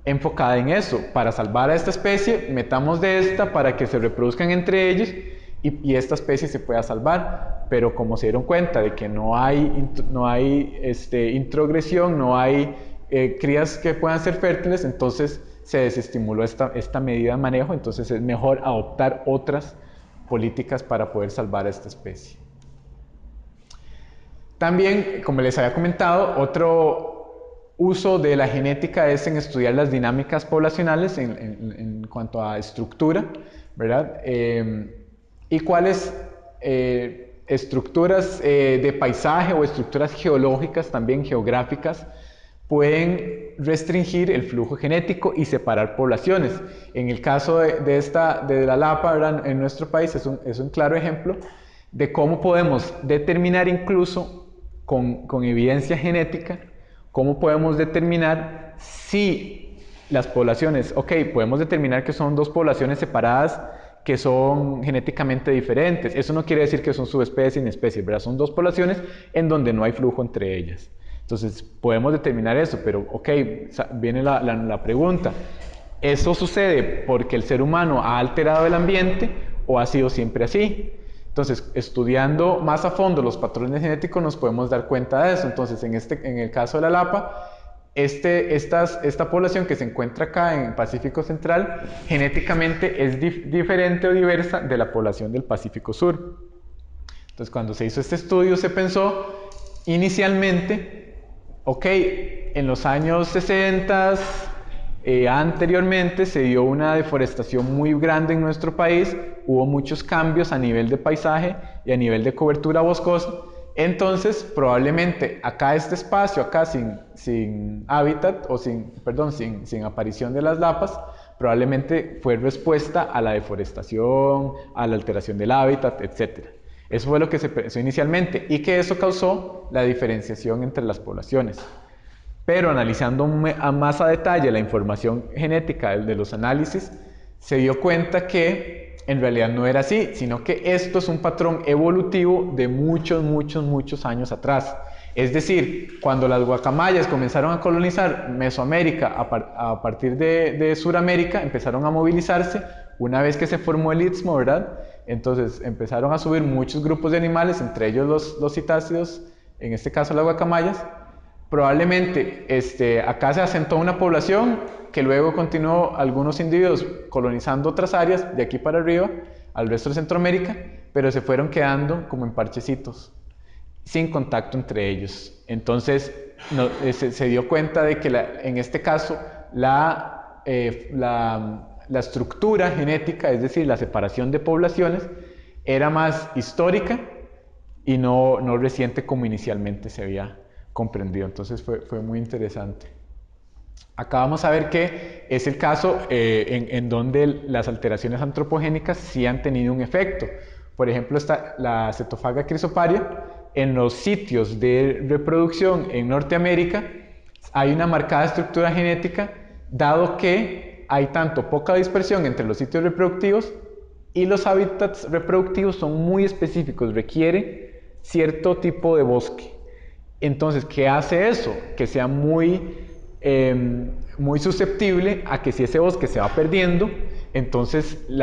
enfocada en eso. Para salvar a esta especie, metamos de esta para que se reproduzcan entre ellos y esta especie se pueda salvar. Pero como se dieron cuenta de que no hay introgresión, no hay crías que puedan ser fértiles, entonces se desestimuló esta medida de manejo. Entonces es mejor adoptar otras políticas para poder salvar a esta especie. También, como les había comentado, otro uso de la genética es en estudiar las dinámicas poblacionales en cuanto a estructura, ¿verdad? Y cuáles estructuras de paisaje o estructuras geológicas, también geográficas, pueden restringir el flujo genético y separar poblaciones. En el caso de la lapa, ¿verdad?, en nuestro país es un claro ejemplo de cómo podemos determinar, incluso con evidencia genética, cómo podemos determinar si las poblaciones, podemos determinar que son dos poblaciones separadas que son genéticamente diferentes. Eso no quiere decir que son subespecies ni especies, ¿verdad? Son dos poblaciones en donde no hay flujo entre ellas. Entonces podemos determinar eso, pero viene la pregunta: ¿eso sucede porque el ser humano ha alterado el ambiente o ha sido siempre así? Entonces, estudiando más a fondo los patrones genéticos nos podemos dar cuenta de eso. Entonces, en el caso de la lapa, esta población que se encuentra acá en el Pacífico Central, genéticamente es diferente o diversa de la población del Pacífico Sur. Entonces, cuando se hizo este estudio, se pensó inicialmente, en los años 60, anteriormente se dio una deforestación muy grande en nuestro país, hubo muchos cambios a nivel de paisaje y a nivel de cobertura boscosa, Entonces, probablemente acá este espacio, acá sin hábitat, o sin aparición de las lapas, probablemente fue respuesta a la deforestación, a la alteración del hábitat, etc. Eso fue lo que se pensó inicialmente y que eso causó la diferenciación entre las poblaciones. Pero analizando más a detalle la información genética de los análisis, se dio cuenta que en realidad no era así, sino que esto es un patrón evolutivo de muchos años atrás. Es decir, cuando las guacamayas comenzaron a colonizar Mesoamérica a partir de Suramérica, empezaron a movilizarse. Una vez que se formó el Istmo, ¿verdad? Entonces empezaron a subir muchos grupos de animales, entre ellos los citácidos, en este caso las guacamayas. Probablemente acá se asentó una población que luego continuó algunos individuos colonizando otras áreas de aquí para arriba, al resto de Centroamérica, pero se fueron quedando como en parchecitos, sin contacto entre ellos. Entonces se dio cuenta de que en este caso la estructura genética, es decir, la separación de poblaciones, era más histórica y no reciente como inicialmente se había comprendido. Entonces fue muy interesante. Acá vamos a ver que es el caso en donde las alteraciones antropogénicas sí han tenido un efecto. Por ejemplo, está la Cetophaga chrysoparia. En los sitios de reproducción en Norteamérica hay una marcada estructura genética, dado que hay tanto poca dispersión entre los sitios reproductivos y los hábitats reproductivos son muy específicos, requiere cierto tipo de bosque. Entonces, ¿qué hace eso? Que sea muy susceptible a que si ese bosque se va perdiendo, entonces el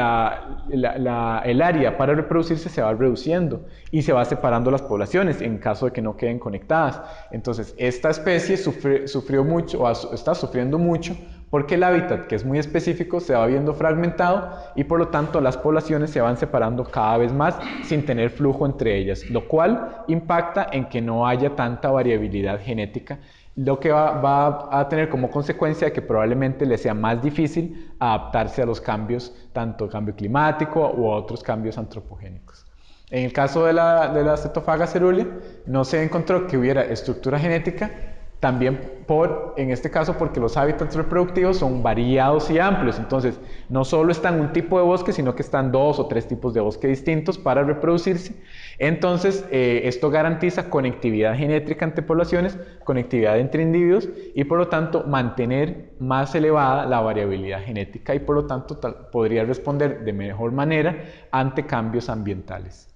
área para reproducirse se va reduciendo y se va separando las poblaciones en caso de que no queden conectadas. Entonces, esta especie sufrió mucho, o está sufriendo mucho, porque el hábitat, que es muy específico, se va viendo fragmentado y por lo tanto las poblaciones se van separando cada vez más sin tener flujo entre ellas, lo cual impacta en que no haya tanta variabilidad genética, lo que va a tener como consecuencia que probablemente le sea más difícil adaptarse a los cambios, tanto cambio climático u otros cambios antropogénicos. En el caso de la Cetophaga cerulea, no se encontró que hubiera estructura genética, también en este caso porque los hábitats reproductivos son variados y amplios, entonces no solo está en un tipo de bosque, sino que están 2 o 3 tipos de bosque distintos para reproducirse. Entonces esto garantiza conectividad genética entre poblaciones, conectividad entre individuos y por lo tanto mantener más elevada la variabilidad genética y por lo tanto podría responder de mejor manera ante cambios ambientales.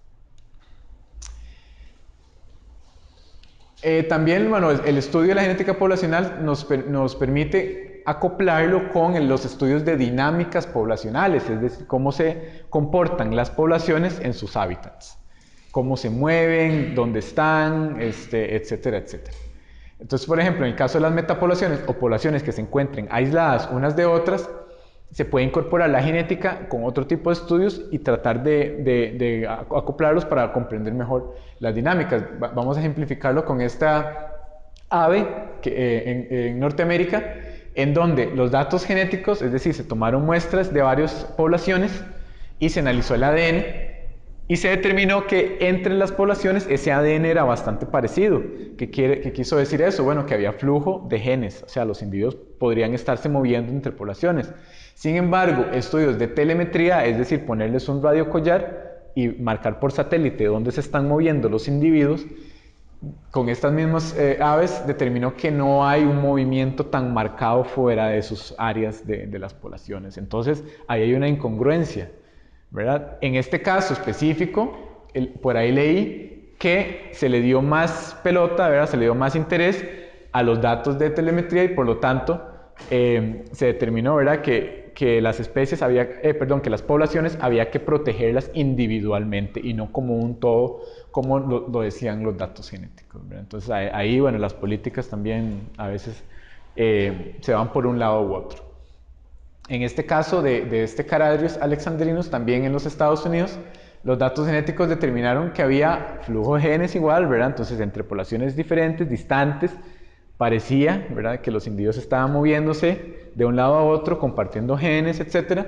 También, bueno, el estudio de la genética poblacional nos permite acoplarlo con los estudios de dinámicas poblacionales, es decir, cómo se comportan las poblaciones en sus hábitats, cómo se mueven, dónde están, etcétera, etcétera. Entonces, por ejemplo, en el caso de las metapoblaciones o poblaciones que se encuentren aisladas unas de otras, se puede incorporar la genética con otro tipo de estudios y tratar de acoplarlos para comprender mejor las dinámicas. Vamos a ejemplificarlo con esta ave en Norteamérica, en donde los datos genéticos, es decir, se tomaron muestras de varias poblaciones y se analizó el ADN y se determinó que entre las poblaciones ese ADN era bastante parecido. ¿Qué quiso decir eso? Bueno, que había flujo de genes, o sea, los individuos podrían estarse moviendo entre poblaciones. Sin embargo, estudios de telemetría, es decir, ponerles un radiocollar y marcar por satélite dónde se están moviendo los individuos, con estas mismas aves determinó que no hay un movimiento tan marcado fuera de sus áreas de las poblaciones. Entonces, ahí hay una incongruencia, ¿verdad? En este caso específico, por ahí leí que se le dio más pelota, ¿verdad? Se le dio más interés a los datos de telemetría y por lo tanto se determinó, ¿verdad? Que las especies que las poblaciones había que protegerlas individualmente y no como un todo, como lo decían los datos genéticos, ¿verdad? Entonces ahí, bueno, las políticas también a veces se van por un lado u otro. En este caso de este Caradrius alexandrinus, también en los Estados Unidos, los datos genéticos determinaron que había flujo de genes igual, ¿verdad? Entonces, entre poblaciones diferentes, distantes, parecía, ¿verdad?, que los individuos estaban moviéndose de un lado a otro, compartiendo genes, etc.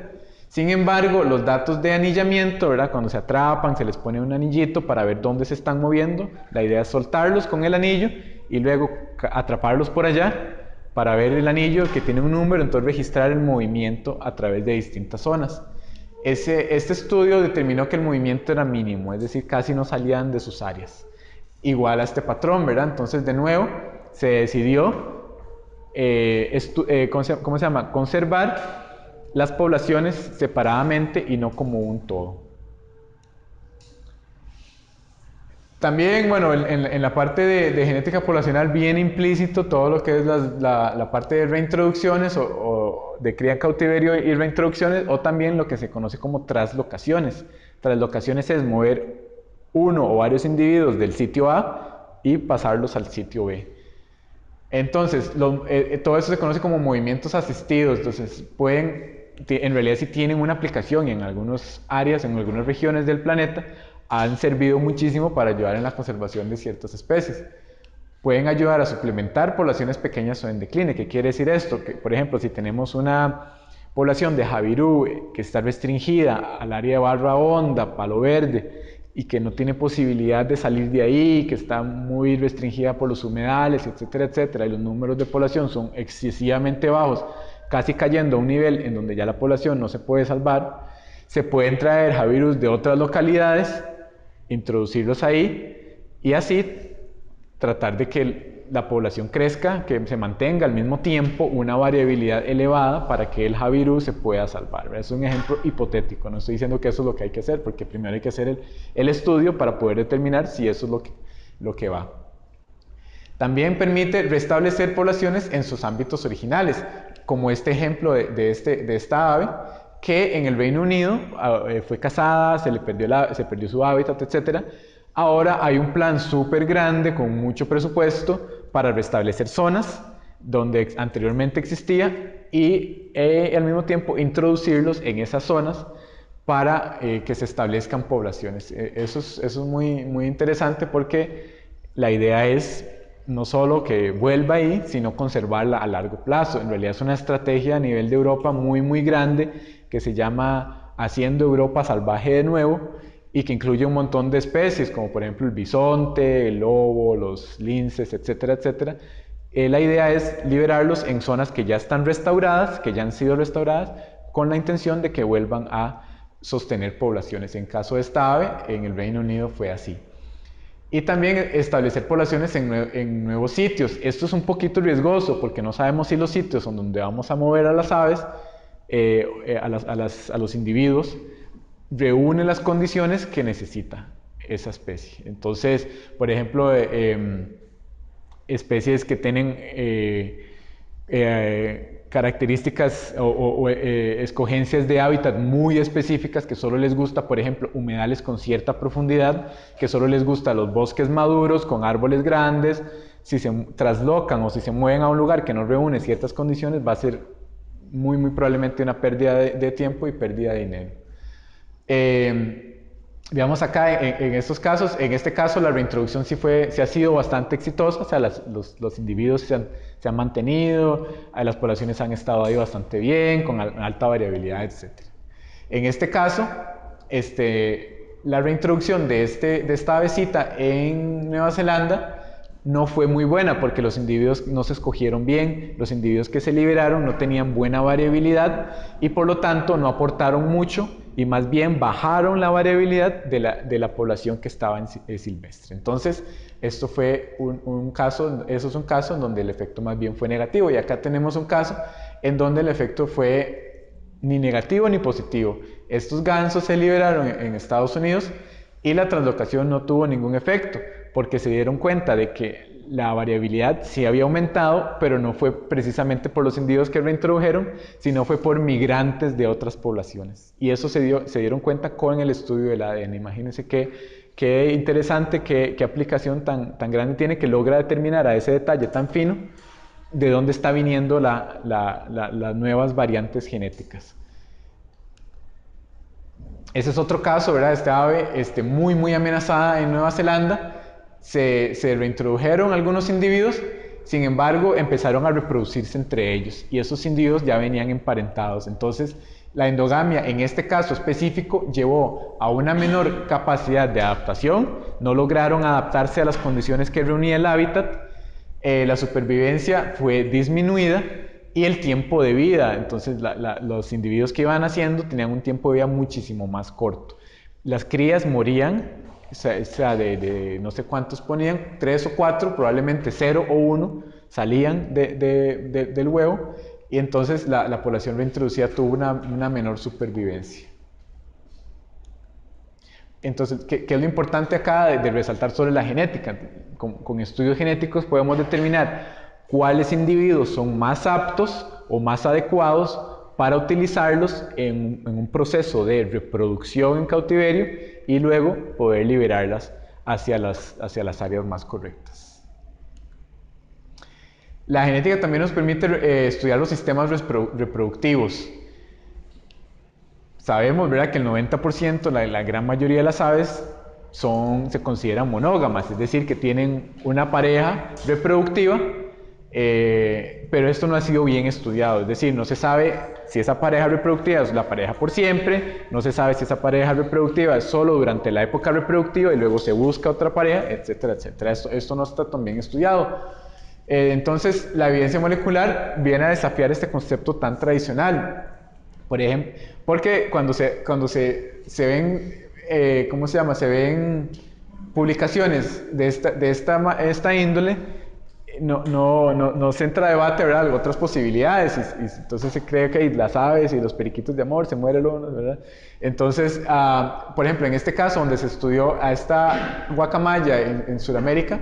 Sin embargo, los datos de anillamiento, ¿verdad? Cuando se atrapan, se les pone un anillito para ver dónde se están moviendo. La idea es soltarlos con el anillo y luego atraparlos por allá para ver el anillo que tiene un número, entonces registrar el movimiento a través de distintas zonas. Este estudio determinó que el movimiento era mínimo, es decir, casi no salían de sus áreas. Igual a este patrón, ¿verdad? Entonces, de nuevo, se decidió ¿cómo se llama? Conservar las poblaciones separadamente y no como un todo. También, bueno, en la parte de genética poblacional viene implícito todo lo que es la parte de reintroducciones o de cría en cautiverio y reintroducciones, o también lo que se conoce como traslocaciones. Traslocaciones es mover uno o varios individuos del sitio A y pasarlos al sitio B. Entonces, todo eso se conoce como movimientos asistidos, entonces en realidad sí tienen una aplicación y en algunas áreas, en algunas regiones del planeta, han servido muchísimo para ayudar en la conservación de ciertas especies. Pueden ayudar a suplementar poblaciones pequeñas o en decline. ¿Qué quiere decir esto? Que, por ejemplo, si tenemos una población de javirú que está restringida al área de barra honda, palo verde, y que no tiene posibilidad de salir de ahí, que está muy restringida por los humedales, etcétera, etcétera, y los números de población son excesivamente bajos, casi cayendo a un nivel en donde ya la población no se puede salvar, se pueden traer javirus de otras localidades, introducirlos ahí y así tratar de que la población crezca, que se mantenga al mismo tiempo una variabilidad elevada para que el javirú se pueda salvar. ¿Verdad? Es un ejemplo hipotético, no estoy diciendo que eso es lo que hay que hacer, porque primero hay que hacer el estudio para poder determinar si eso es lo que va. También permite restablecer poblaciones en sus ámbitos originales, como este ejemplo de esta ave, que en el Reino Unido fue cazada, se perdió su hábitat, etc. Ahora hay un plan súper grande con mucho presupuesto para restablecer zonas donde anteriormente existía y al mismo tiempo introducirlos en esas zonas para que se establezcan poblaciones. Eso es muy, muy interesante porque la idea es no solo que vuelva ahí, sino conservarla a largo plazo. En realidad es una estrategia a nivel de Europa muy, muy grande que se llama Haciendo Europa Salvaje de Nuevo y que incluye un montón de especies, como por ejemplo el bisonte, el lobo, los linces, etcétera, etcétera. La idea es liberarlos en zonas que ya están restauradas, que ya han sido restauradas, con la intención de que vuelvan a sostener poblaciones. En caso de esta ave, en el Reino Unido fue así. Y también establecer poblaciones en nuevos sitios. Esto es un poquito riesgoso porque no sabemos si los sitios donde vamos a mover a las aves, a los individuos, reúnen las condiciones que necesita esa especie. Entonces, por ejemplo, especies que tienen características o escogencias de hábitat muy específicas que solo les gusta, por ejemplo, humedales con cierta profundidad, que solo les gusta los bosques maduros con árboles grandes. Si se traslocan o si se mueven a un lugar que no reúne ciertas condiciones, va a ser muy, muy probablemente una pérdida de tiempo y pérdida de dinero. Veamos acá en estos casos, en este caso la reintroducción sí ha sido bastante exitosa, o sea, los individuos se han mantenido, las poblaciones han estado ahí bastante bien, con alta variabilidad, etc. En este caso, la reintroducción de esta avecita en Nueva Zelanda no fue muy buena porque los individuos no se escogieron bien, los individuos que se liberaron no tenían buena variabilidad y por lo tanto no aportaron mucho y más bien bajaron la variabilidad de la población que estaba silvestre. Entonces, esto fue eso es un caso en donde el efecto más bien fue negativo y acá tenemos un caso en donde el efecto fue ni negativo ni positivo. Estos gansos se liberaron en Estados Unidos y la translocación no tuvo ningún efecto porque se dieron cuenta de que la variabilidad sí había aumentado, pero no fue precisamente por los individuos que reintrodujeron, sino fue por migrantes de otras poblaciones. Y eso se dieron cuenta con el estudio del ADN. Imagínense qué interesante, qué aplicación tan grande tiene que logra determinar a ese detalle tan fino de dónde está viniendo las nuevas variantes genéticas. Ese es otro caso, ¿verdad? Esta ave muy, muy amenazada en Nueva Zelanda. Se reintrodujeron algunos individuos, sin embargo, empezaron a reproducirse entre ellos y esos individuos ya venían emparentados. Entonces, La endogamia, en este caso específico, llevó a una menor capacidad de adaptación, no lograron adaptarse a las condiciones que reunía el hábitat, la supervivencia fue disminuida y el tiempo de vida, entonces los individuos que iban naciendo tenían un tiempo de vida muchísimo más corto. Las crías morían, o sea de no sé cuántos ponían, 3 o 4, probablemente 0 o 1 salían del huevo, y entonces la población reintroducida tuvo una menor supervivencia. Entonces, ¿qué es lo importante acá de resaltar sobre la genética? Con estudios genéticos podemos determinar cuáles individuos son más aptos o más adecuados para utilizarlos en un proceso de reproducción en cautiverio y luego poder liberarlas hacia las áreas más correctas. La genética también nos permite estudiar los sistemas reproductivos. Sabemos, ¿verdad?, que el 90%, la gran mayoría de las aves se consideran monógamas, es decir, que tienen una pareja reproductiva, pero esto no ha sido bien estudiado, es decir, no se sabe si esa pareja reproductiva es la pareja por siempre, no se sabe si esa pareja reproductiva es solo durante la época reproductiva y luego se busca otra pareja, etcétera, etcétera. Esto no está tan bien estudiado. Entonces, la evidencia molecular viene a desafiar este concepto tan tradicional. Por ejemplo, porque cuando se ven, ¿cómo se llama? Se ven publicaciones de esta índole, no se entra a debate, ¿verdad?, otras posibilidades, y entonces se cree que las aves y los periquitos de amor se mueren uno, ¿verdad? Entonces, por ejemplo, en este caso donde se estudió a esta guacamaya en Sudamérica,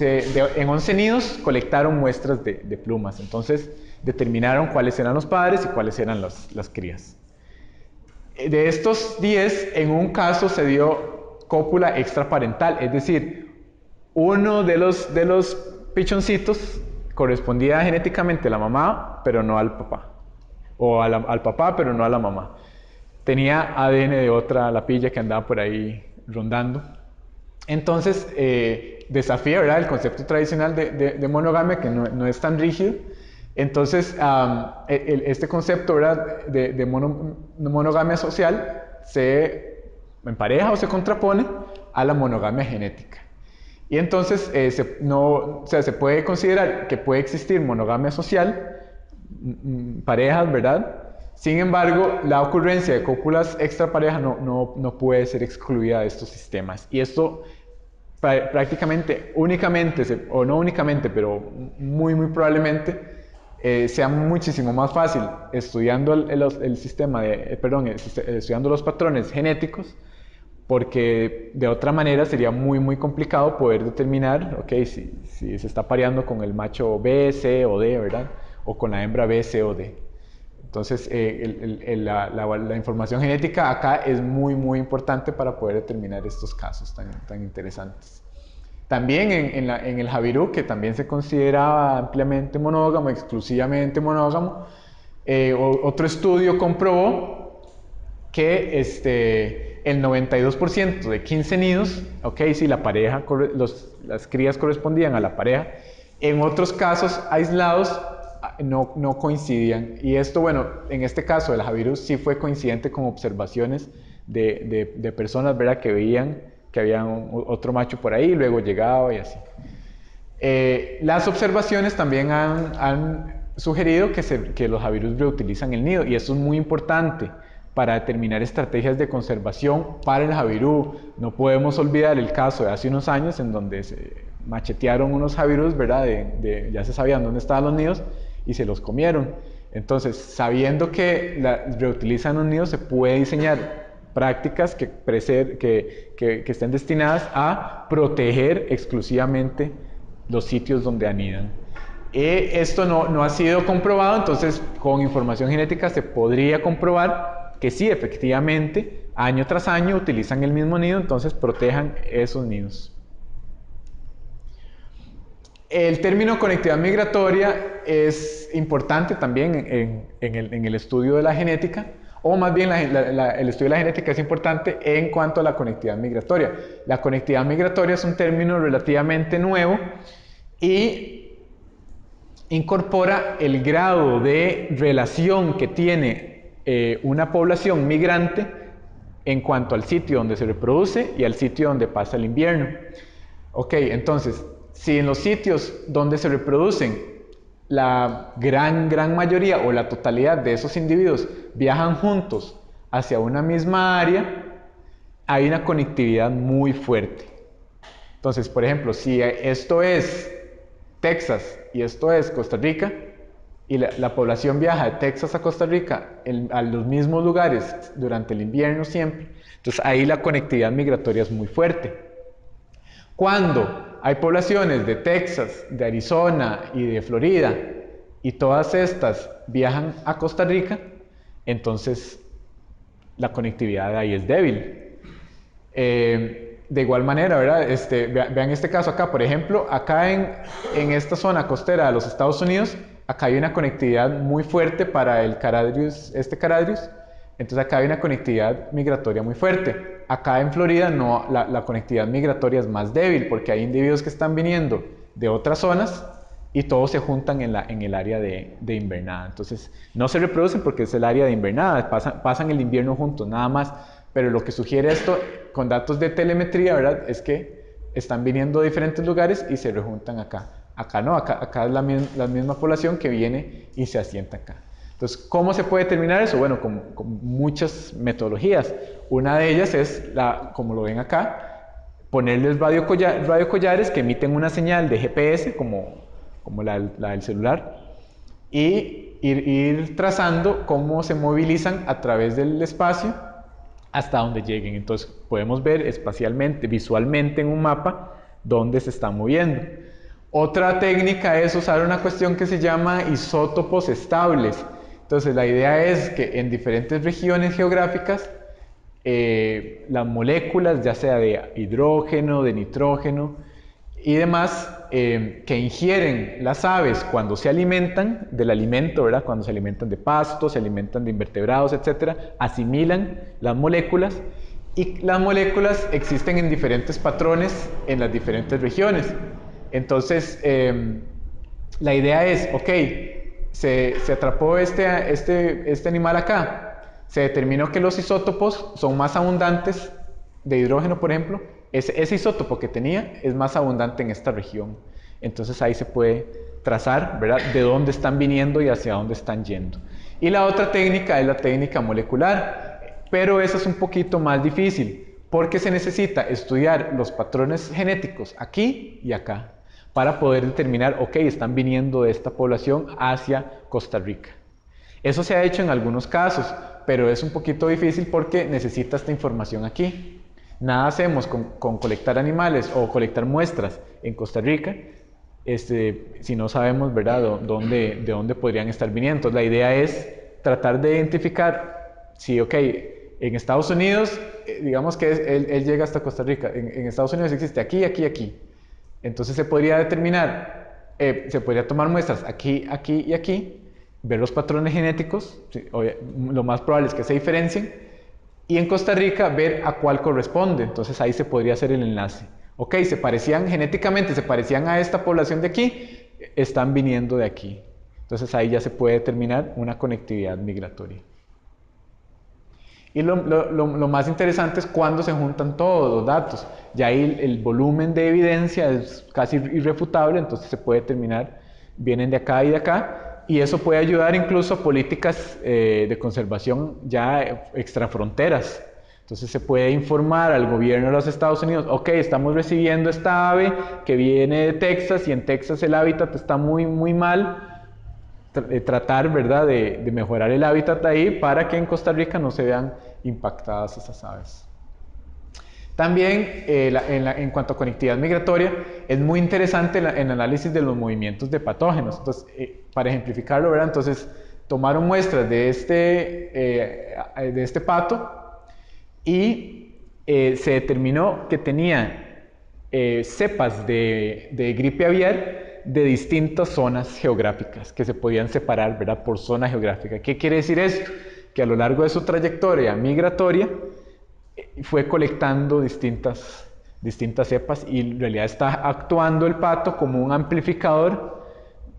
en 11 nidos colectaron muestras de plumas, entonces determinaron cuáles eran los padres y cuáles eran las crías. De estos 10, en un caso se dio cópula extraparental, es decir, uno de los pichoncitos correspondía genéticamente a la mamá, pero no al papá, o al papá, pero no a la mamá. Tenía ADN de otra lapilla que andaba por ahí rondando. Entonces, desafía, ¿verdad?, el concepto tradicional de monogamia, que no es tan rígido. Entonces, este concepto, ¿verdad?, de monogamia social se empareja o se contrapone a la monogamia genética. Y entonces, se puede considerar que puede existir monogamia social, parejas, ¿verdad? Sin embargo, la ocurrencia de cópulas extrapareja no puede ser excluida de estos sistemas. Y esto prácticamente, únicamente, o no únicamente, pero muy probablemente, sea muchísimo más fácil estudiando el sistema estudiando los patrones genéticos, porque de otra manera sería muy complicado poder determinar, ok, si se está pareando con el macho B, C o D, ¿verdad?, o con la hembra B, C o D. Entonces, la información genética acá es muy importante para poder determinar estos casos tan interesantes. También en el Javirú, que también se consideraba ampliamente monógamo, exclusivamente monógamo, otro estudio comprobó que el 92% de 15 nidos, si la pareja, las crías correspondían a la pareja, en otros casos aislados no coincidían. Y esto, bueno, en este caso del Javirú sí fue coincidente con observaciones de personas, ¿verdad?, que veían que había otro macho por ahí, luego llegaba y así. Las observaciones también han sugerido que los Javirús reutilizan el nido, y esto es muy importante para determinar estrategias de conservación para el Javirú. No podemos olvidar el caso de hace unos años en donde se machetearon unos Javirús, ¿verdad?, ya se sabían dónde estaban los nidos y se los comieron. Entonces, sabiendo que reutilizan los nidos, se puede diseñar prácticas que estén destinadas a proteger exclusivamente los sitios donde anidan. Esto no ha sido comprobado, entonces con información genética se podría comprobar que sí, efectivamente, año tras año utilizan el mismo nido, entonces protejan esos nidos. El término conectividad migratoria es importante también en el estudio de la genética, o más bien el estudio de la genética es importante en cuanto a la conectividad migratoria. La conectividad migratoria es un término relativamente nuevo y incorpora el grado de relación que tiene una población migrante en cuanto al sitio donde se reproduce y al sitio donde pasa el invierno. Ok, entonces, si en los sitios donde se reproducen la gran mayoría o la totalidad de esos individuos viajan juntos hacia una misma área, hay una conectividad muy fuerte. Entonces, por ejemplo, si esto es Texas y esto es Costa Rica, y la población viaja de Texas a Costa Rica a los mismos lugares durante el invierno siempre, entonces ahí la conectividad migratoria es muy fuerte. Cuando hay poblaciones de Texas, de Arizona y de Florida, y todas estas viajan a Costa Rica, entonces la conectividad ahí es débil. De igual manera, ¿verdad? Vean este caso acá, por ejemplo, acá en esta zona costera de los Estados Unidos, acá hay una conectividad muy fuerte para el Caradrius, entonces acá hay una conectividad migratoria muy fuerte. Acá en Florida no, la conectividad migratoria es más débil porque hay individuos que están viniendo de otras zonas y todos se juntan en el área de invernada. Entonces no se reproducen porque es el área de invernada, pasan el invierno juntos, nada más. Pero lo que sugiere esto con datos de telemetría, ¿verdad? Es que están viniendo de diferentes lugares y se rejuntan acá. Acá no, acá es la misma población que viene y se asienta acá. Entonces, ¿cómo se puede determinar eso? Bueno, con muchas metodologías. Una de ellas es, como lo ven acá, ponerles radiocollares que emiten una señal de GPS, como la del celular, y ir trazando cómo se movilizan a través del espacio hasta donde lleguen. Entonces podemos ver espacialmente, visualmente en un mapa dónde se están moviendo. Otra técnica es usar una cuestión que se llama isótopos estables. Entonces la idea es que en diferentes regiones geográficas las moléculas, ya sea de hidrógeno, de nitrógeno y demás, que ingieren las aves cuando se alimentan del alimento, ¿verdad? Cuando se alimentan de pasto, se alimentan de invertebrados, etc., asimilan las moléculas y las moléculas existen en diferentes patrones en las diferentes regiones. Entonces, la idea es, ok, se atrapó este animal acá, se determinó que los isótopos son más abundantes de hidrógeno, por ejemplo, ese isótopo que tenía es más abundante en esta región. Entonces ahí se puede trazar, ¿verdad?, de dónde están viniendo y hacia dónde están yendo. Y la otra técnica es la técnica molecular, pero esa es un poquito más difícil porque se necesita estudiar los patrones genéticos aquí y acá para poder determinar, ok, están viniendo de esta población hacia Costa Rica. Eso se ha hecho en algunos casos, pero es un poquito difícil porque necesita esta información aquí. Nada hacemos con colectar animales o colectar muestras en Costa Rica si no sabemos, ¿verdad?, de dónde podrían estar viniendo. Entonces la idea es tratar de identificar si, ok, en Estados Unidos, digamos que él llega hasta Costa Rica, en Estados Unidos existe aquí, aquí, aquí. Entonces se podría determinar, se podría tomar muestras aquí, aquí y aquí, ver los patrones genéticos, lo más probable es que se diferencien, y en Costa Rica ver a cuál corresponde. Entonces ahí se podría hacer el enlace. Ok, genéticamente se parecían a esta población de aquí, están viniendo de aquí. Entonces ahí ya se puede determinar una conectividad migratoria. Y lo más interesante es cuando se juntan todos los datos. Ya ahí el volumen de evidencia es casi irrefutable, entonces se puede determinar, vienen de acá y de acá, y eso puede ayudar incluso a políticas de conservación ya extrafronteras. Entonces se puede informar al gobierno de los Estados Unidos, ok, estamos recibiendo esta ave que viene de Texas y en Texas el hábitat está muy, muy mal. Tratar, ¿verdad?, de mejorar el hábitat ahí para que en Costa Rica no se vean impactadas esas aves. También en cuanto a conectividad migratoria, es muy interesante el análisis de los movimientos de patógenos. Entonces, para ejemplificarlo, ¿verdad?, entonces tomaron muestras de este pato y se determinó que tenía cepas de gripe aviar de distintas zonas geográficas que se podían separar, ¿verdad?, por zona geográfica. ¿Qué quiere decir esto? Que a lo largo de su trayectoria migratoria fue colectando distintas cepas y en realidad está actuando el pato como un amplificador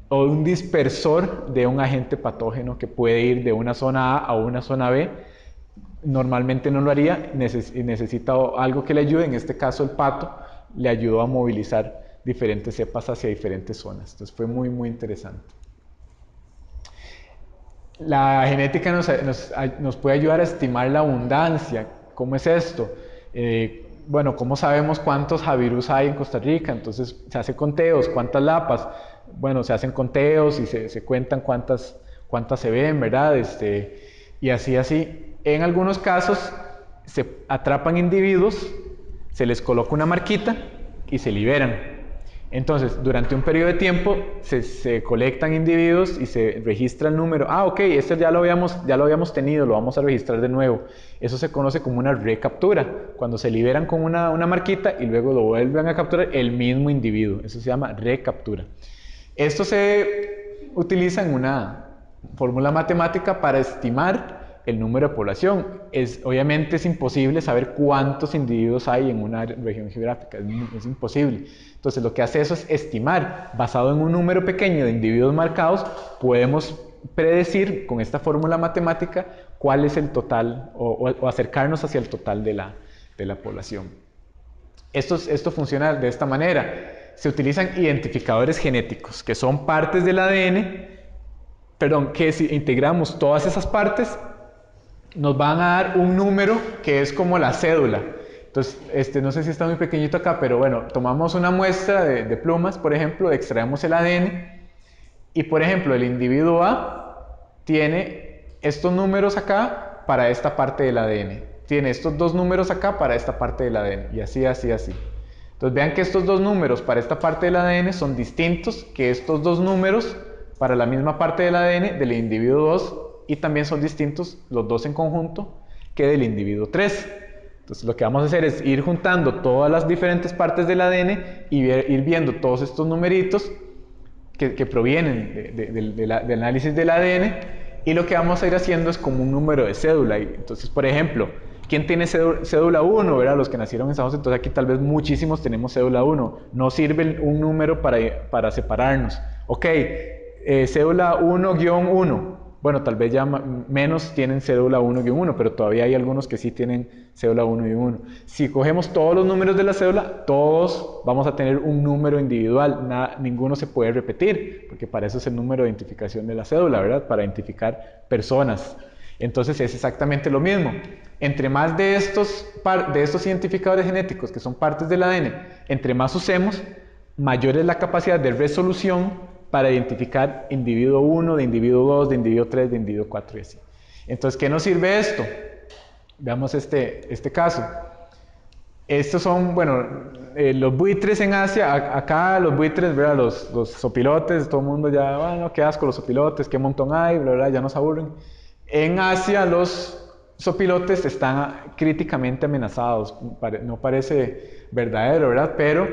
o un dispersor de un agente patógeno que puede ir de una zona A a una zona B. Normalmente no lo haría, necesita algo que le ayude, en este caso el pato le ayudó a movilizar diferentes cepas hacia diferentes zonas. Entonces fue muy, muy interesante. La genética nos puede ayudar a estimar la abundancia. ¿Cómo es esto? Bueno, ¿cómo sabemos cuántos Javirus hay en Costa Rica? Entonces se hace conteos, ¿cuántas lapas? Bueno, se hacen conteos y se cuentan cuántas se ven, ¿verdad? Y así. En algunos casos se atrapan individuos, se les coloca una marquita y se liberan. Entonces, durante un periodo de tiempo se colectan individuos y se registra el número. Ah, ok, este ya lo habíamos tenido, lo vamos a registrar de nuevo. Eso se conoce como una recaptura, cuando se liberan con una marquita y luego lo vuelven a capturar el mismo individuo. Eso se llama recaptura. Esto se utiliza en una fórmula matemática para estimar el número de población. Obviamente es imposible saber cuántos individuos hay en una región geográfica, es imposible. Entonces lo que hace eso es estimar, basado en un número pequeño de individuos marcados, podemos predecir con esta fórmula matemática cuál es el total o acercarnos hacia el total de la población. Esto funciona de esta manera. Se utilizan identificadores genéticos, que son partes del ADN, que si integramos todas esas partes, nos van a dar un número que es como la cédula. Entonces, no sé si está muy pequeñito acá, pero bueno, tomamos una muestra de plumas, por ejemplo, extraemos el ADN, y por ejemplo, el individuo A tiene estos números acá para esta parte del ADN, tiene estos dos números acá para esta parte del ADN, y así. Entonces vean que estos dos números para esta parte del ADN son distintos que estos dos números para la misma parte del ADN del individuo 2, y también son distintos los dos en conjunto que del individuo 3. Entonces lo que vamos a hacer es ir juntando todas las diferentes partes del ADN y ir viendo todos estos numeritos que provienen del análisis del ADN, y lo que vamos a ir haciendo es como un número de cédula. Entonces, por ejemplo, ¿quién tiene cédula 1? ¿Verdad? Los que nacieron en San José. Entonces aquí tal vez muchísimos tenemos cédula 1. No sirve un número para separarnos. Ok, cédula 1-1. Bueno, tal vez ya menos tienen cédula 1-1, pero todavía hay algunos que sí tienen cédula 1-1. Si cogemos todos los números de la cédula, todos vamos a tener un número individual. Ninguno se puede repetir, porque para eso es el número de identificación de la cédula, ¿verdad? Para identificar personas. Entonces es exactamente lo mismo. Entre más de estos identificadores genéticos, que son partes del ADN, entre más usemos, mayor es la capacidad de resolución para identificar individuo 1, de individuo 2, de individuo 3, de individuo 4 y así. Entonces, ¿qué nos sirve esto? Veamos este caso. Estos son, bueno, los buitres en Asia. Acá los buitres, ¿verdad? Los zopilotes, todo el mundo ya, bueno, qué asco los zopilotes, qué montón hay, bla, bla, ya nos aburren. En Asia los zopilotes están críticamente amenazados. No parece verdadero, ¿verdad? Pero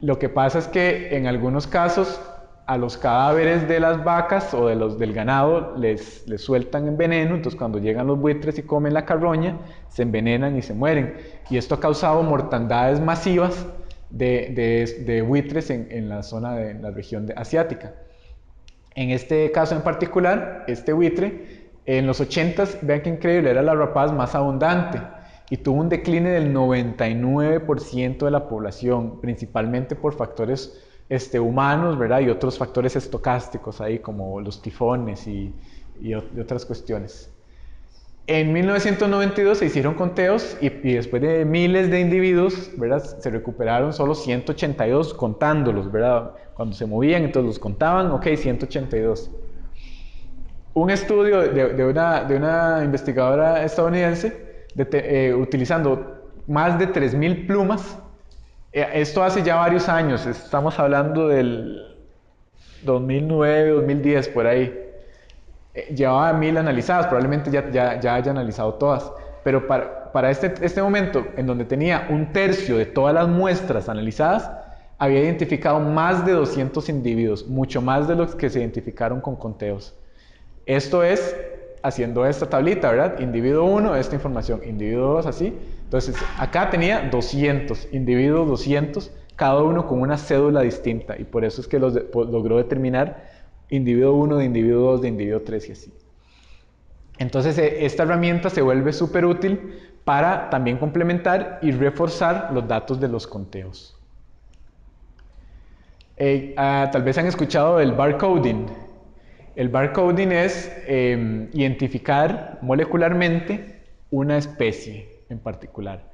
lo que pasa es que en algunos casos a los cadáveres de las vacas o del ganado les sueltan veneno. Entonces cuando llegan los buitres y comen la carroña, se envenenan y se mueren. Y esto ha causado mortandades masivas de buitres en la zona de la región asiática. En este caso en particular, este buitre, en los 80s, vean qué increíble, era la rapaz más abundante y tuvo un decline del 99% de la población, principalmente por factores humanos, ¿verdad? Y otros factores estocásticos ahí, como los tifones y otras cuestiones. En 1992 se hicieron conteos y después de miles de individuos, ¿verdad? Se recuperaron solo 182 contándolos, ¿verdad? Cuando se movían, entonces los contaban, ok, 182. Un estudio de una investigadora estadounidense utilizando más de 3.000 plumas. Esto hace ya varios años, estamos hablando del 2009, 2010, por ahí. Llevaba 1.000 analizadas, probablemente ya haya analizado todas, pero para este momento, en donde tenía un tercio de todas las muestras analizadas, había identificado más de 200 individuos, mucho más de los que se identificaron con conteos. Esto es haciendo esta tablita, ¿verdad? Individuo 1, esta información, individuo 2, así. Entonces, acá tenía 200, individuos 200, cada uno con una cédula distinta, y por eso es que logró determinar individuo 1 de individuo 2 de individuo 3 y así. Entonces esta herramienta se vuelve súper útil para también complementar y reforzar los datos de los conteos. Tal vez han escuchado del barcoding. El barcoding es identificar molecularmente una especie en particular.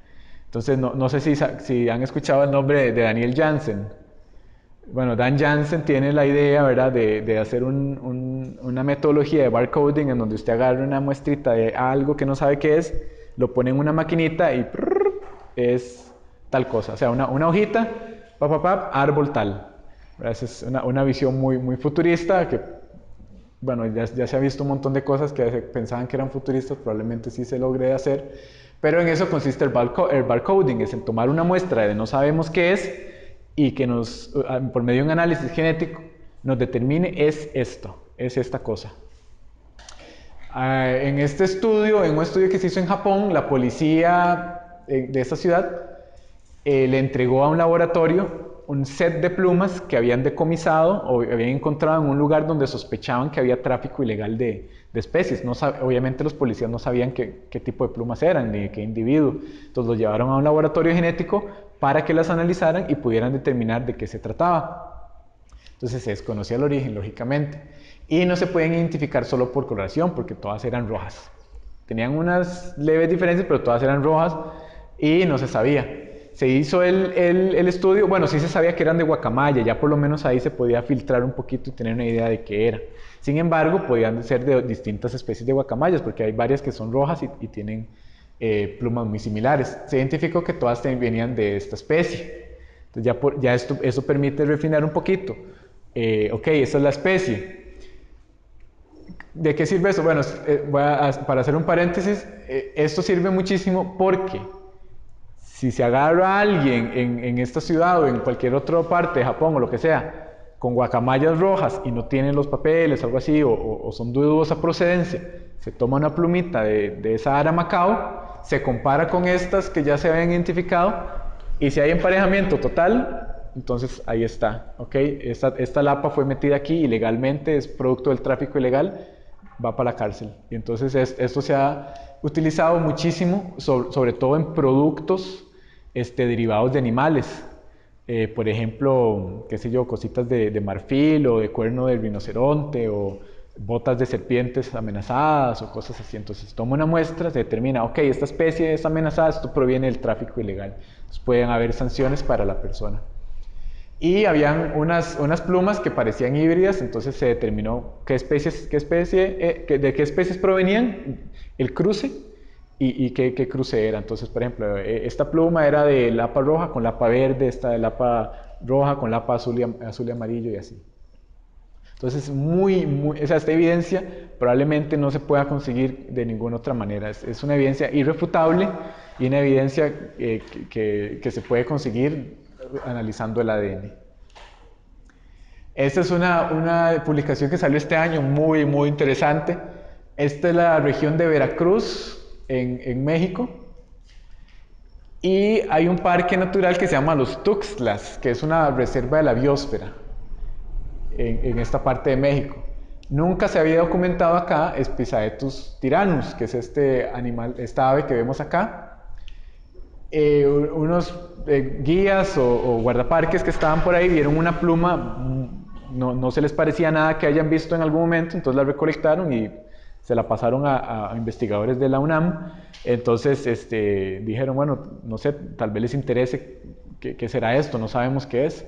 Entonces, no sé si han escuchado el nombre de Daniel Jansen. Bueno, Dan Jansen tiene la idea, ¿verdad?, de hacer una metodología de barcoding en donde usted agarra una muestrita de algo que no sabe qué es, lo pone en una maquinita y es tal cosa. O sea, una hojita, árbol tal. Esa es una visión muy futurista que, bueno, ya se ha visto un montón de cosas que pensaban que eran futuristas, probablemente sí se logre hacer, pero en eso consiste el barcoding, es en tomar una muestra de no sabemos qué es y que por medio de un análisis genético nos determine es esta cosa. En este estudio, en un estudio que se hizo en Japón, la policía de esta ciudad le entregó a un laboratorio un set de plumas que habían decomisado o habían encontrado en un lugar donde sospechaban que había tráfico ilegal de especies. Obviamente los policías no sabían qué tipo de plumas eran ni de qué individuo. Entonces los llevaron a un laboratorio genético para que las analizaran y pudieran determinar de qué se trataba. Entonces se desconocía el origen, lógicamente. Y no se pueden identificar solo por coloración, porque todas eran rojas. Tenían unas leves diferencias, pero todas eran rojas y no se sabía. Se hizo el estudio, bueno, sí se sabía que eran de guacamaya, ya por lo menos ahí se podía filtrar un poquito y tener una idea de qué era. Sin embargo, podían ser de distintas especies de guacamayas, porque hay varias que son rojas y tienen plumas muy similares. Se identificó que todas venían de esta especie. Entonces eso permite refinar un poquito. Ok, esta es la especie. ¿De qué sirve eso? Bueno, para hacer un paréntesis, esto sirve muchísimo porque si se agarra a alguien en esta ciudad o en cualquier otra parte de Japón o lo que sea, con guacamayas rojas y no tienen los papeles, algo así, o son de dudosa procedencia, se toma una plumita de esa ara Macao, se compara con estas que ya se habían identificado y si hay emparejamiento total, entonces ahí está, ¿ok? Esta lapa fue metida aquí ilegalmente, es producto del tráfico ilegal, va para la cárcel. Y entonces esto se ha utilizado muchísimo, sobre todo en productos derivados de animales. Por ejemplo, qué sé yo, cositas de marfil o de cuerno de rinoceronte o botas de serpientes amenazadas o cosas así. Entonces toma una muestra, se determina, ok, esta especie es amenazada, esto proviene del tráfico ilegal. Entonces pueden haber sanciones para la persona. Y habían unas plumas que parecían híbridas, entonces se determinó de qué especies provenían el cruce y qué cruce era. Entonces, por ejemplo, esta pluma era de lapa roja con lapa verde, esta de lapa roja con lapa azul y amarillo y así. Entonces, esta evidencia probablemente no se pueda conseguir de ninguna otra manera. Es una evidencia irrefutable y una evidencia que se puede conseguir analizando el ADN. Esta es una publicación que salió este año muy interesante. Esta es la región de Veracruz, en México. Y hay un parque natural que se llama Los Tuxtlas, que es una reserva de la biosfera en esta parte de México. Nunca se había documentado acá Spizaetus tyrannus, que es esta ave que vemos acá. Unos guías o guardaparques que estaban por ahí vieron una pluma, no se les parecía nada que hayan visto en algún momento, entonces la recolectaron y se la pasaron a investigadores de la UNAM. Entonces dijeron, bueno, no sé, tal vez les interese qué será esto, no sabemos qué es.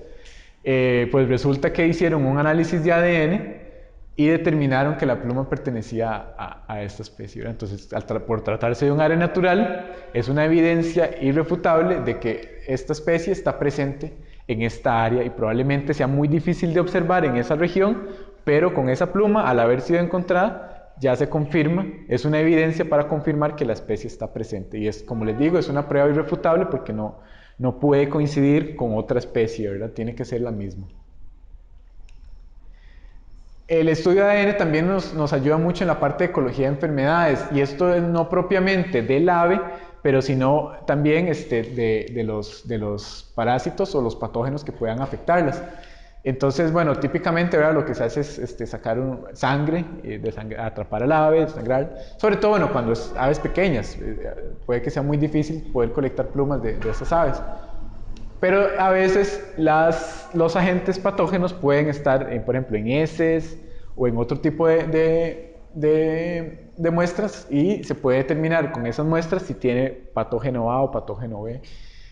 Pues resulta que hicieron un análisis de ADN y determinaron que la pluma pertenecía a esta especie, ¿verdad? Entonces, por tratarse de un área natural, es una evidencia irrefutable de que esta especie está presente en esta área y probablemente sea muy difícil de observar en esa región, pero con esa pluma, al haber sido encontrada, ya se confirma, es una evidencia para confirmar que la especie está presente. Y es, como les digo, es una prueba irrefutable porque no puede coincidir con otra especie, ¿verdad? Tiene que ser la misma. El estudio de ADN también nos ayuda mucho en la parte de ecología de enfermedades, y esto es no propiamente del ave, pero sino también de los parásitos o los patógenos que puedan afectarlas. Entonces, bueno, típicamente, ¿verdad? Lo que se hace es sacar sangre, atrapar al ave, sangrar. Sobre todo, bueno, cuando es aves pequeñas, puede que sea muy difícil poder colectar plumas de esas aves. Pero a veces los agentes patógenos pueden estar, por ejemplo, en heces o en otro tipo de muestras, y se puede determinar con esas muestras si tiene patógeno A o patógeno B.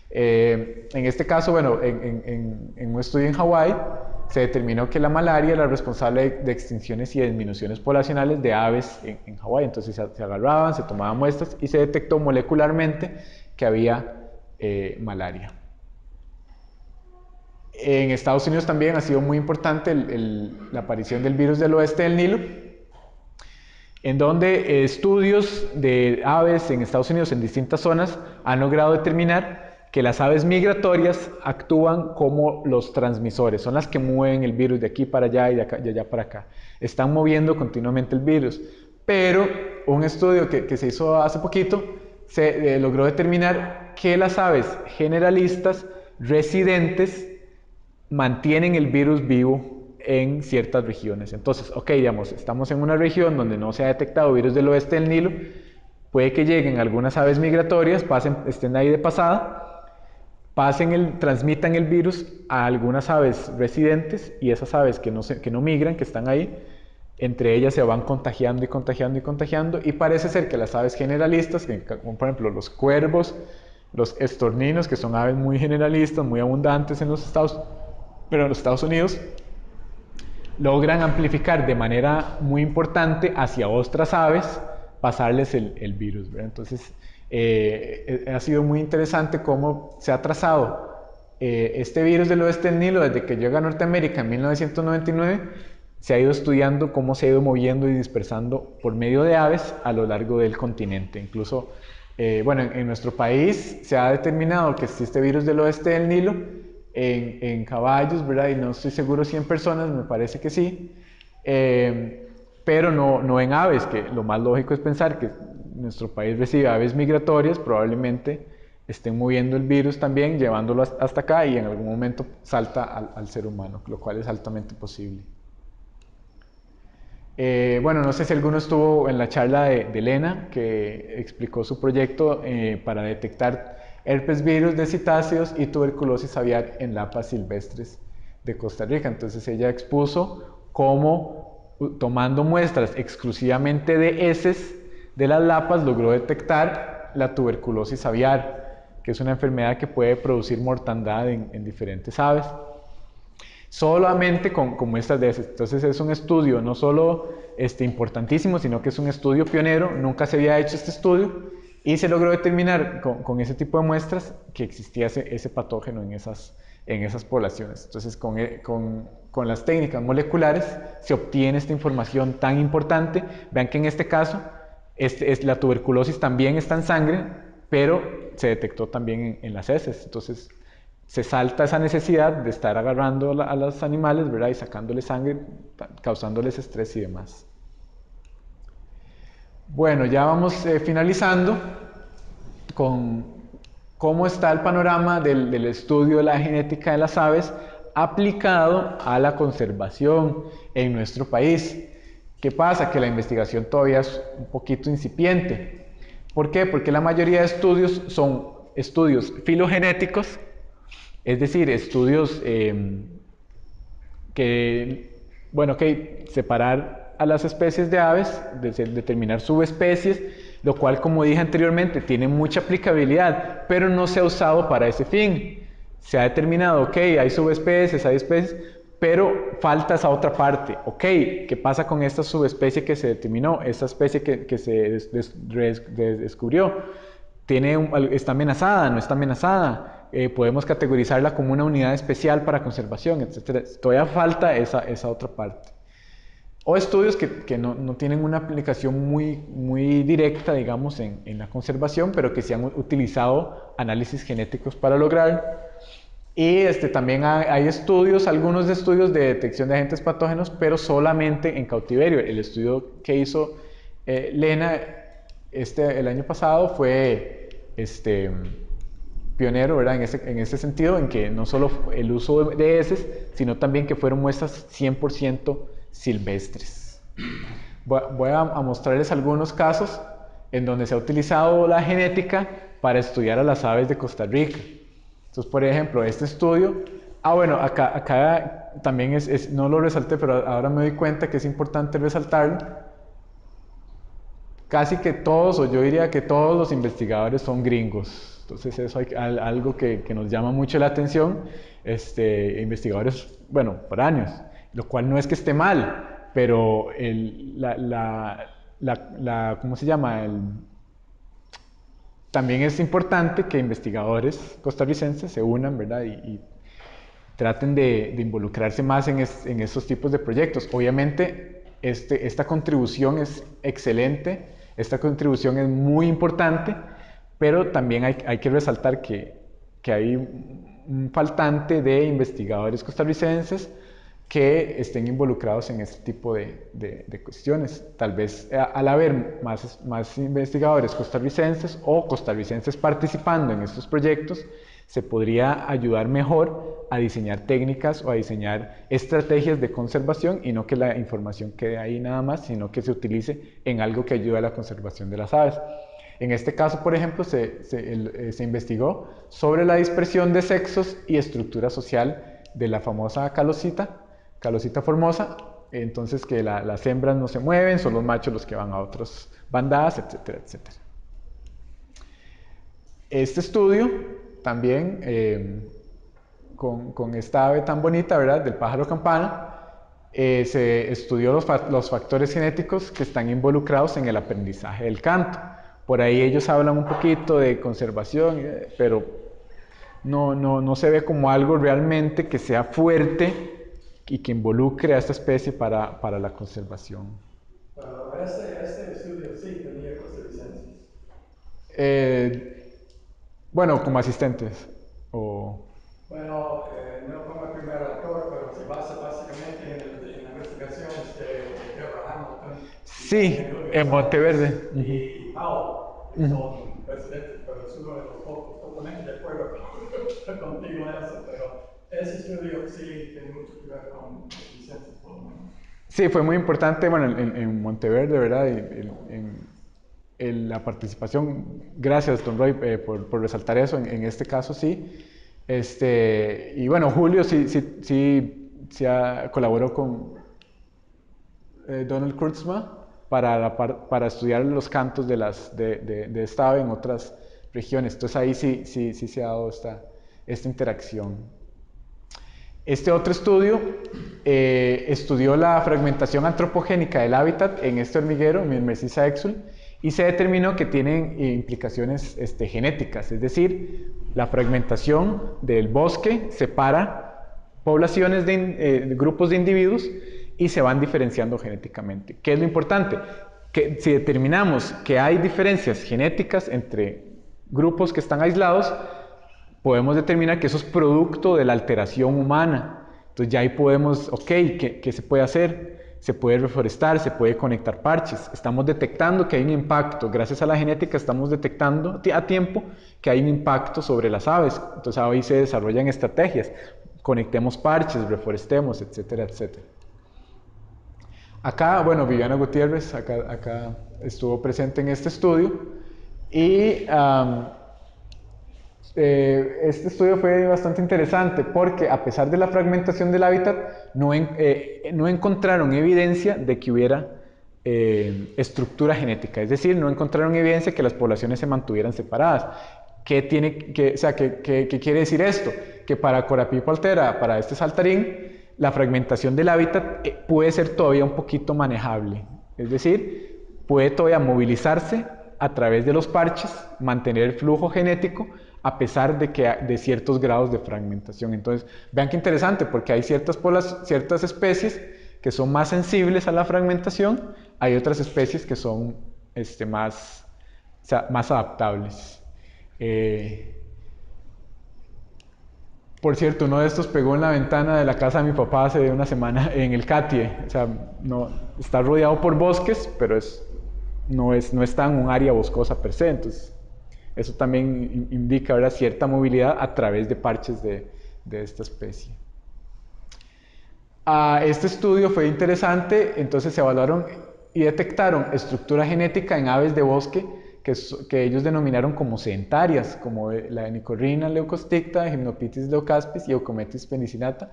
En este caso, bueno, en un estudio en Hawái, se determinó que la malaria era responsable de extinciones y disminuciones poblacionales de aves en Hawái. Entonces se agarraban, se tomaban muestras y se detectó molecularmente que había malaria. En Estados Unidos también ha sido muy importante la aparición del virus del oeste del Nilo, en donde estudios de aves en Estados Unidos en distintas zonas han logrado determinar que las aves migratorias actúan como los transmisores, son las que mueven el virus de aquí para allá y de allá para acá. Están moviendo continuamente el virus. Pero un estudio que se hizo hace poquito se logró determinar que las aves generalistas residentes mantienen el virus vivo en ciertas regiones. Entonces, ok, digamos, estamos en una región donde no se ha detectado virus del oeste del Nilo, puede que lleguen algunas aves migratorias, estén ahí de pasada, transmitan el virus a algunas aves residentes, y esas aves que no migran, que están ahí, entre ellas se van contagiando y contagiando y contagiando, y parece ser que las aves generalistas, como por ejemplo los cuervos, los estorninos, que son aves muy generalistas, muy abundantes en los Estados Unidos, logran amplificar de manera muy importante hacia otras aves, pasarles el virus, ¿verdad? Entonces, ha sido muy interesante cómo se ha trazado este virus del oeste del Nilo desde que llega a Norteamérica en 1999. Se ha ido estudiando cómo se ha ido moviendo y dispersando por medio de aves a lo largo del continente. Incluso, bueno, en nuestro país se ha determinado que existe virus del oeste del Nilo en caballos, ¿verdad? Y no estoy seguro si en personas, me parece que sí, pero no en aves, que lo más lógico es pensar que nuestro país recibe aves migratorias, probablemente estén moviendo el virus también, llevándolo hasta acá, y en algún momento salta al ser humano, lo cual es altamente posible. Bueno, no sé si alguno estuvo en la charla de Elena, que explicó su proyecto para detectar herpes virus de citáceos y tuberculosis aviar en lapas silvestres de Costa Rica. Entonces ella expuso cómo, tomando muestras exclusivamente de heces de las lapas, logró detectar la tuberculosis aviar, que es una enfermedad que puede producir mortandad en diferentes aves, solamente con muestras de heces. Entonces es un estudio no solo importantísimo, sino que es un estudio pionero. Nunca se había hecho este estudio y se logró determinar con ese tipo de muestras que existía ese patógeno en esas poblaciones. Entonces con las técnicas moleculares se obtiene esta información tan importante. Vean que en este caso la tuberculosis también está en sangre, pero se detectó también en las heces. Entonces se salta esa necesidad de estar agarrando a los animales, ¿verdad? Y sacándoles sangre, causándoles estrés y demás. Bueno, ya vamos finalizando con cómo está el panorama del estudio de la genética de las aves aplicado a la conservación en nuestro país. ¿Qué pasa? Que la investigación todavía es un poquito incipiente. ¿Por qué? Porque la mayoría de estudios son estudios filogenéticos, es decir, estudios que separar a las especies de aves, determinar subespecies, lo cual, como dije anteriormente, tiene mucha aplicabilidad, pero no se ha usado para ese fin. Se ha determinado, ok, hay subespecies, hay especies, pero falta esa otra parte. Ok, ¿qué pasa con esta subespecie que se determinó, esta especie que se descubrió? ¿Está amenazada? ¿No está amenazada? Podemos categorizarla como una unidad especial para conservación, etc. Todavía falta esa otra parte. O estudios que no tienen una aplicación muy directa, digamos, en la conservación, pero que se han utilizado análisis genéticos para lograr. Y también hay algunos estudios de detección de agentes patógenos, pero solamente en cautiverio. El estudio que hizo Lena el año pasado fue pionero, ¿verdad? En ese sentido, en que no solo el uso de heces, sino también que fueron muestras 100% silvestres. Voy a mostrarles algunos casos en donde se ha utilizado la genética para estudiar a las aves de Costa Rica. Entonces, por ejemplo, este estudio, bueno, acá también no lo resalté, pero ahora me doy cuenta que es importante resaltarlo. Casi que todos, o yo diría que todos los investigadores son gringos. Entonces eso es algo que nos llama mucho la atención. Investigadores, bueno, por años, lo cual no es que esté mal, pero ¿cómo se llama? También es importante que investigadores costarricenses se unan, ¿verdad? Y traten de involucrarse más en estos tipos de proyectos. Obviamente, esta contribución es excelente, esta contribución es muy importante, pero también hay que resaltar que hay un faltante de investigadores costarricenses que estén involucrados en este tipo de cuestiones. Tal vez al haber más investigadores costarricenses o costarricenses participando en estos proyectos, se podría ayudar mejor a diseñar técnicas o a diseñar estrategias de conservación y no que la información quede ahí nada más, sino que se utilice en algo que ayude a la conservación de las aves. En este caso, por ejemplo, se investigó sobre la dispersión de sexos y estructura social de la famosa Calosita formosa, entonces que las hembras no se mueven, son los machos los que van a otras bandadas, etcétera, etcétera. Este estudio también, con esta ave tan bonita, ¿verdad?, del pájaro campana, se estudió los factores genéticos que están involucrados en el aprendizaje del canto. Por ahí ellos hablan un poquito de conservación, pero no se ve como algo realmente que sea fuerte y que involucre a esta especie para la conservación. Pero este estudio sí tenía costarricenses. Bueno, como asistentes. Bueno, no como primer actor, pero se basa básicamente en la investigación de Deborah Hamilton. Sí, en Monteverde. Y Powell, que son presidentes, pero es uno de los pocos totalmente de acuerdo contigo en eso, pero ese estudio sí tiene mucho que ver con costarricenses, por lo menos. Sí, fue muy importante, bueno, en Monteverde, ¿verdad? La participación, gracias, Don Roy, por resaltar eso, en este caso sí. Y bueno, Julio sí colaboró con Donald Kurtzman para estudiar los cantos de esta ave en otras regiones. Entonces ahí sí se ha dado esta interacción. Este otro estudio estudió la fragmentación antropogénica del hábitat en este hormiguero, Myrmeciza exul, y se determinó que tienen implicaciones genéticas, es decir, la fragmentación del bosque separa poblaciones de grupos de individuos y se van diferenciando genéticamente. ¿Qué es lo importante? Que si determinamos que hay diferencias genéticas entre grupos que están aislados, podemos determinar que eso es producto de la alteración humana. Entonces ya ahí podemos, ¿qué se puede hacer? Se puede reforestar, se puede conectar parches. Estamos detectando que hay un impacto. Gracias a la genética estamos detectando a tiempo que hay un impacto sobre las aves. Entonces ahí se desarrollan estrategias. Conectemos parches, reforestemos, etcétera, etcétera. Acá, bueno, Viviana Gutiérrez acá estuvo presente en este estudio y este estudio fue bastante interesante porque a pesar de la fragmentación del hábitat no encontraron evidencia de que hubiera estructura genética, es decir, no encontraron evidencia que las poblaciones se mantuvieran separadas. ¿Qué quiere decir esto? Que para Corapipo altera, para este saltarín, la fragmentación del hábitat puede ser todavía un poquito manejable, es decir, puede todavía movilizarse a través de los parches, mantener el flujo genético a pesar de ciertos grados de fragmentación. Entonces, vean qué interesante, porque hay ciertas especies que son más sensibles a la fragmentación, hay otras especies que son más adaptables. Por cierto, uno de estos pegó en la ventana de la casa de mi papá hace una semana en el Catie. O sea, no, está rodeado por bosques, pero no está en un área boscosa per se. Entonces, Eso también indica, ¿verdad?, cierta movilidad a través de parches de esta especie. Este estudio fue interesante, entonces se evaluaron y detectaron estructura genética en aves de bosque que ellos denominaron como sedentarias, como la Nicorrina leucosticta, Hymenopithis leucaspis y Eucometis penicinata,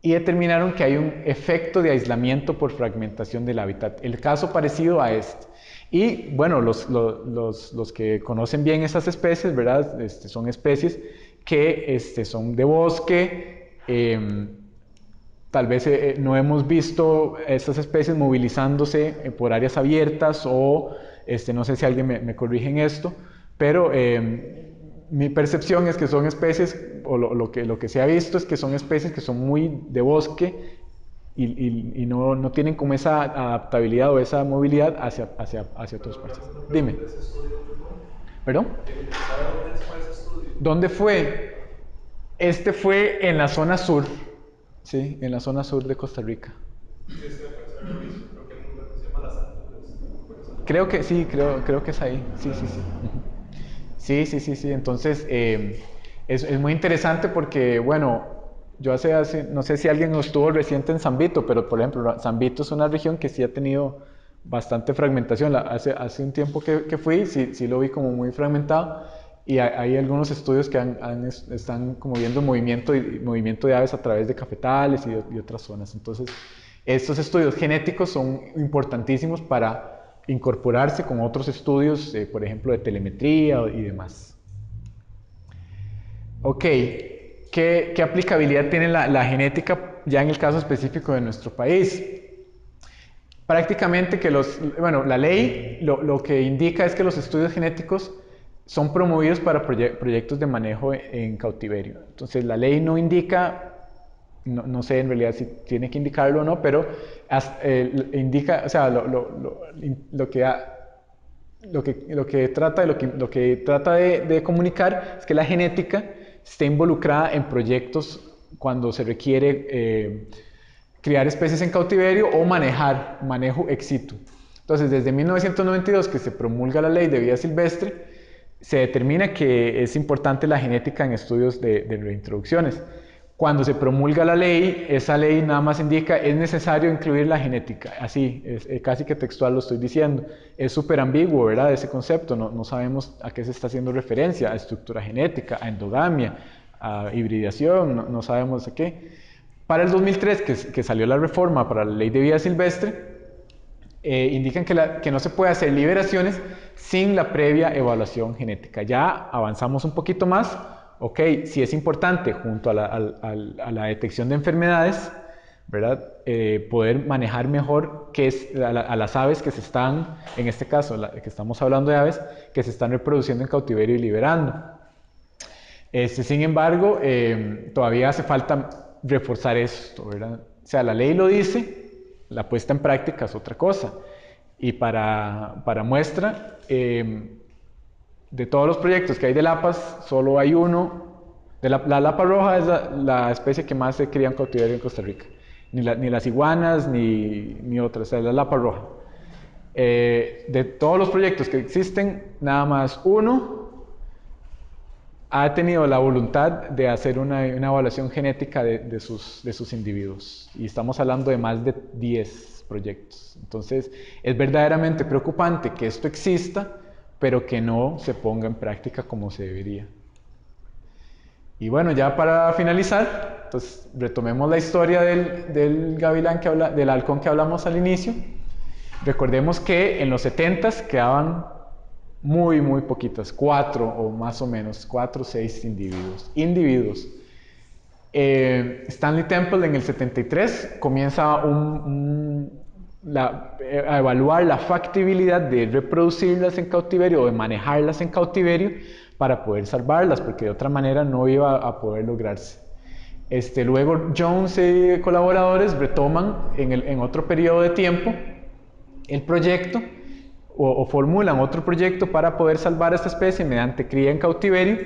y determinaron que hay un efecto de aislamiento por fragmentación del hábitat, el caso parecido a este. Y bueno, los que conocen bien esas especies, ¿verdad? Son especies que son de bosque. Tal vez no hemos visto estas especies movilizándose por áreas abiertas o no sé si alguien me corrige en esto, pero mi percepción es que son especies, o lo que se ha visto es que son especies que son muy de bosque y no tienen como esa adaptabilidad o esa movilidad hacia otros parches. Dime. ¿Perdón? ¿Dónde fue? Este fue en la zona sur. Sí, en la zona sur de Costa Rica. Creo que sí, creo que es ahí. Sí, sí, sí. Sí. Entonces, es muy interesante porque, bueno, yo no sé si alguien estuvo reciente en San Vito, pero por ejemplo, San Vito es una región que sí ha tenido bastante fragmentación. Hace un tiempo que fui, sí lo vi como muy fragmentado. Y hay algunos estudios que están como viendo movimiento de aves a través de cafetales y otras zonas. Entonces, estos estudios genéticos son importantísimos para incorporarse con otros estudios, por ejemplo, de telemetría y demás. Ok, ¿qué aplicabilidad tiene la genética ya en el caso específico de nuestro país? Prácticamente la ley lo que indica es que los estudios genéticos son promovidos para proyectos de manejo en cautiverio. Entonces la ley no indica, no sé en realidad si tiene que indicarlo o no, pero indica, o sea, lo que trata de comunicar es que la genética esté involucrada en proyectos cuando se requiere criar especies en cautiverio o manejo ex situ. Entonces, desde 1992 que se promulga la ley de vida silvestre, se determina que es importante la genética en estudios de reintroducciones. Cuando se promulga la ley, esa ley nada más indica es necesario incluir la genética, así, casi que textual lo estoy diciendo. Es súper ambiguo, ¿verdad? Ese concepto, no sabemos a qué se está haciendo referencia, a estructura genética, a endogamia, a hibridación, no sabemos a qué. Para el 2003, que salió la reforma para la ley de vida silvestre, indican que no se puede hacer liberaciones sin la previa evaluación genética. Ya avanzamos un poquito más. Ok, sí es importante junto a la detección de enfermedades, ¿verdad? Poder manejar mejor a las aves que se están, en este caso, que estamos hablando de aves, que se están reproduciendo en cautiverio y liberando. Sin embargo, todavía hace falta reforzar esto, ¿verdad? O sea, la ley lo dice, la puesta en práctica es otra cosa. Y para muestra, de todos los proyectos que hay de lapas, solo hay uno. La lapa roja es la especie que más se cría en cautiverio en Costa Rica. Ni las iguanas, ni otras, o sea, la lapa roja. De todos los proyectos que existen, nada más uno ha tenido la voluntad de hacer una evaluación genética de sus individuos. Y estamos hablando de más de 10 proyectos. Entonces, es verdaderamente preocupante que esto exista, pero que no se ponga en práctica como se debería. Y bueno, ya para finalizar, pues retomemos la historia del gavilán del halcón que hablamos al inicio. Recordemos que en los 70s quedaban muy poquitas, 4 o más o menos, 4 o 6 individuos. Stanley Temple en el 73 comienza a evaluar la factibilidad de reproducirlas en cautiverio o de manejarlas en cautiverio para poder salvarlas, porque de otra manera no iba a poder lograrse. Luego Jones y colaboradores retoman en otro periodo de tiempo el proyecto o formulan otro proyecto para poder salvar esta especie mediante cría en cautiverio.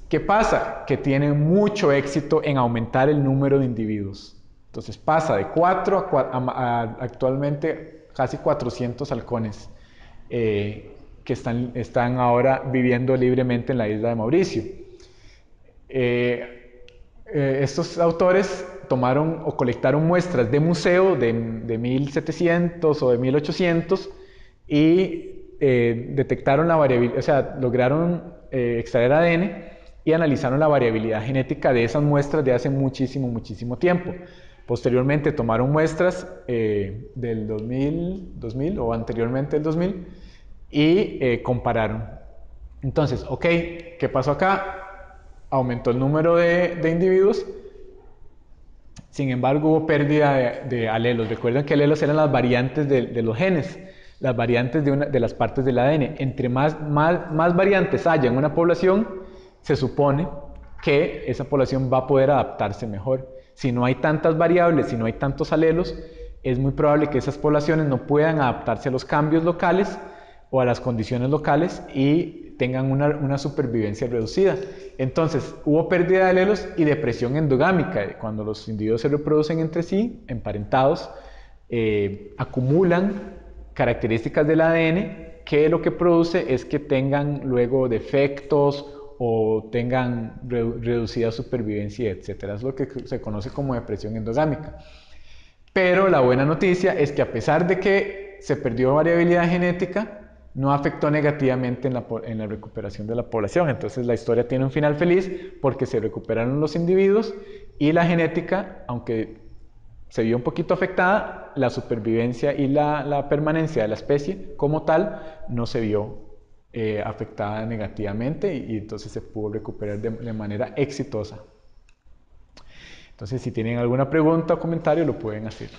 ¿Qué pasa? Que tienen mucho éxito en aumentar el número de individuos. Entonces pasa de 4 a actualmente casi 400 halcones que están ahora viviendo libremente en la isla de Mauricio. Estos autores tomaron o colectaron muestras de museo de 1700 o de 1800 y detectaron la variabilidad, o sea, lograron extraer ADN y analizaron la variabilidad genética de esas muestras de hace muchísimo tiempo. Posteriormente tomaron muestras del 2000 o anteriormente del 2000 y compararon. Entonces, ok, ¿qué pasó acá? Aumentó el número de individuos, sin embargo hubo pérdida de alelos. Recuerden que alelos eran las variantes de los genes, las variantes de las partes del ADN. Entre más variantes haya en una población, se supone que esa población va a poder adaptarse mejor. Si no hay tantas variables, si no hay tantos alelos, es muy probable que esas poblaciones no puedan adaptarse a los cambios locales o a las condiciones locales y tengan una supervivencia reducida. Entonces, hubo pérdida de alelos y depresión endogámica. Cuando los individuos se reproducen entre sí, emparentados, acumulan características del ADN que lo que produce es que tengan luego defectos o tengan reducida supervivencia, etc. Es lo que se conoce como depresión endogámica. Pero la buena noticia es que a pesar de que se perdió variabilidad genética, no afectó negativamente en la recuperación de la población. Entonces la historia tiene un final feliz porque se recuperaron los individuos y la genética, aunque se vio un poquito afectada, la supervivencia y la permanencia de la especie como tal no se vio afectada negativamente y entonces se pudo recuperar de manera exitosa. Entonces si tienen alguna pregunta o comentario lo pueden hacer.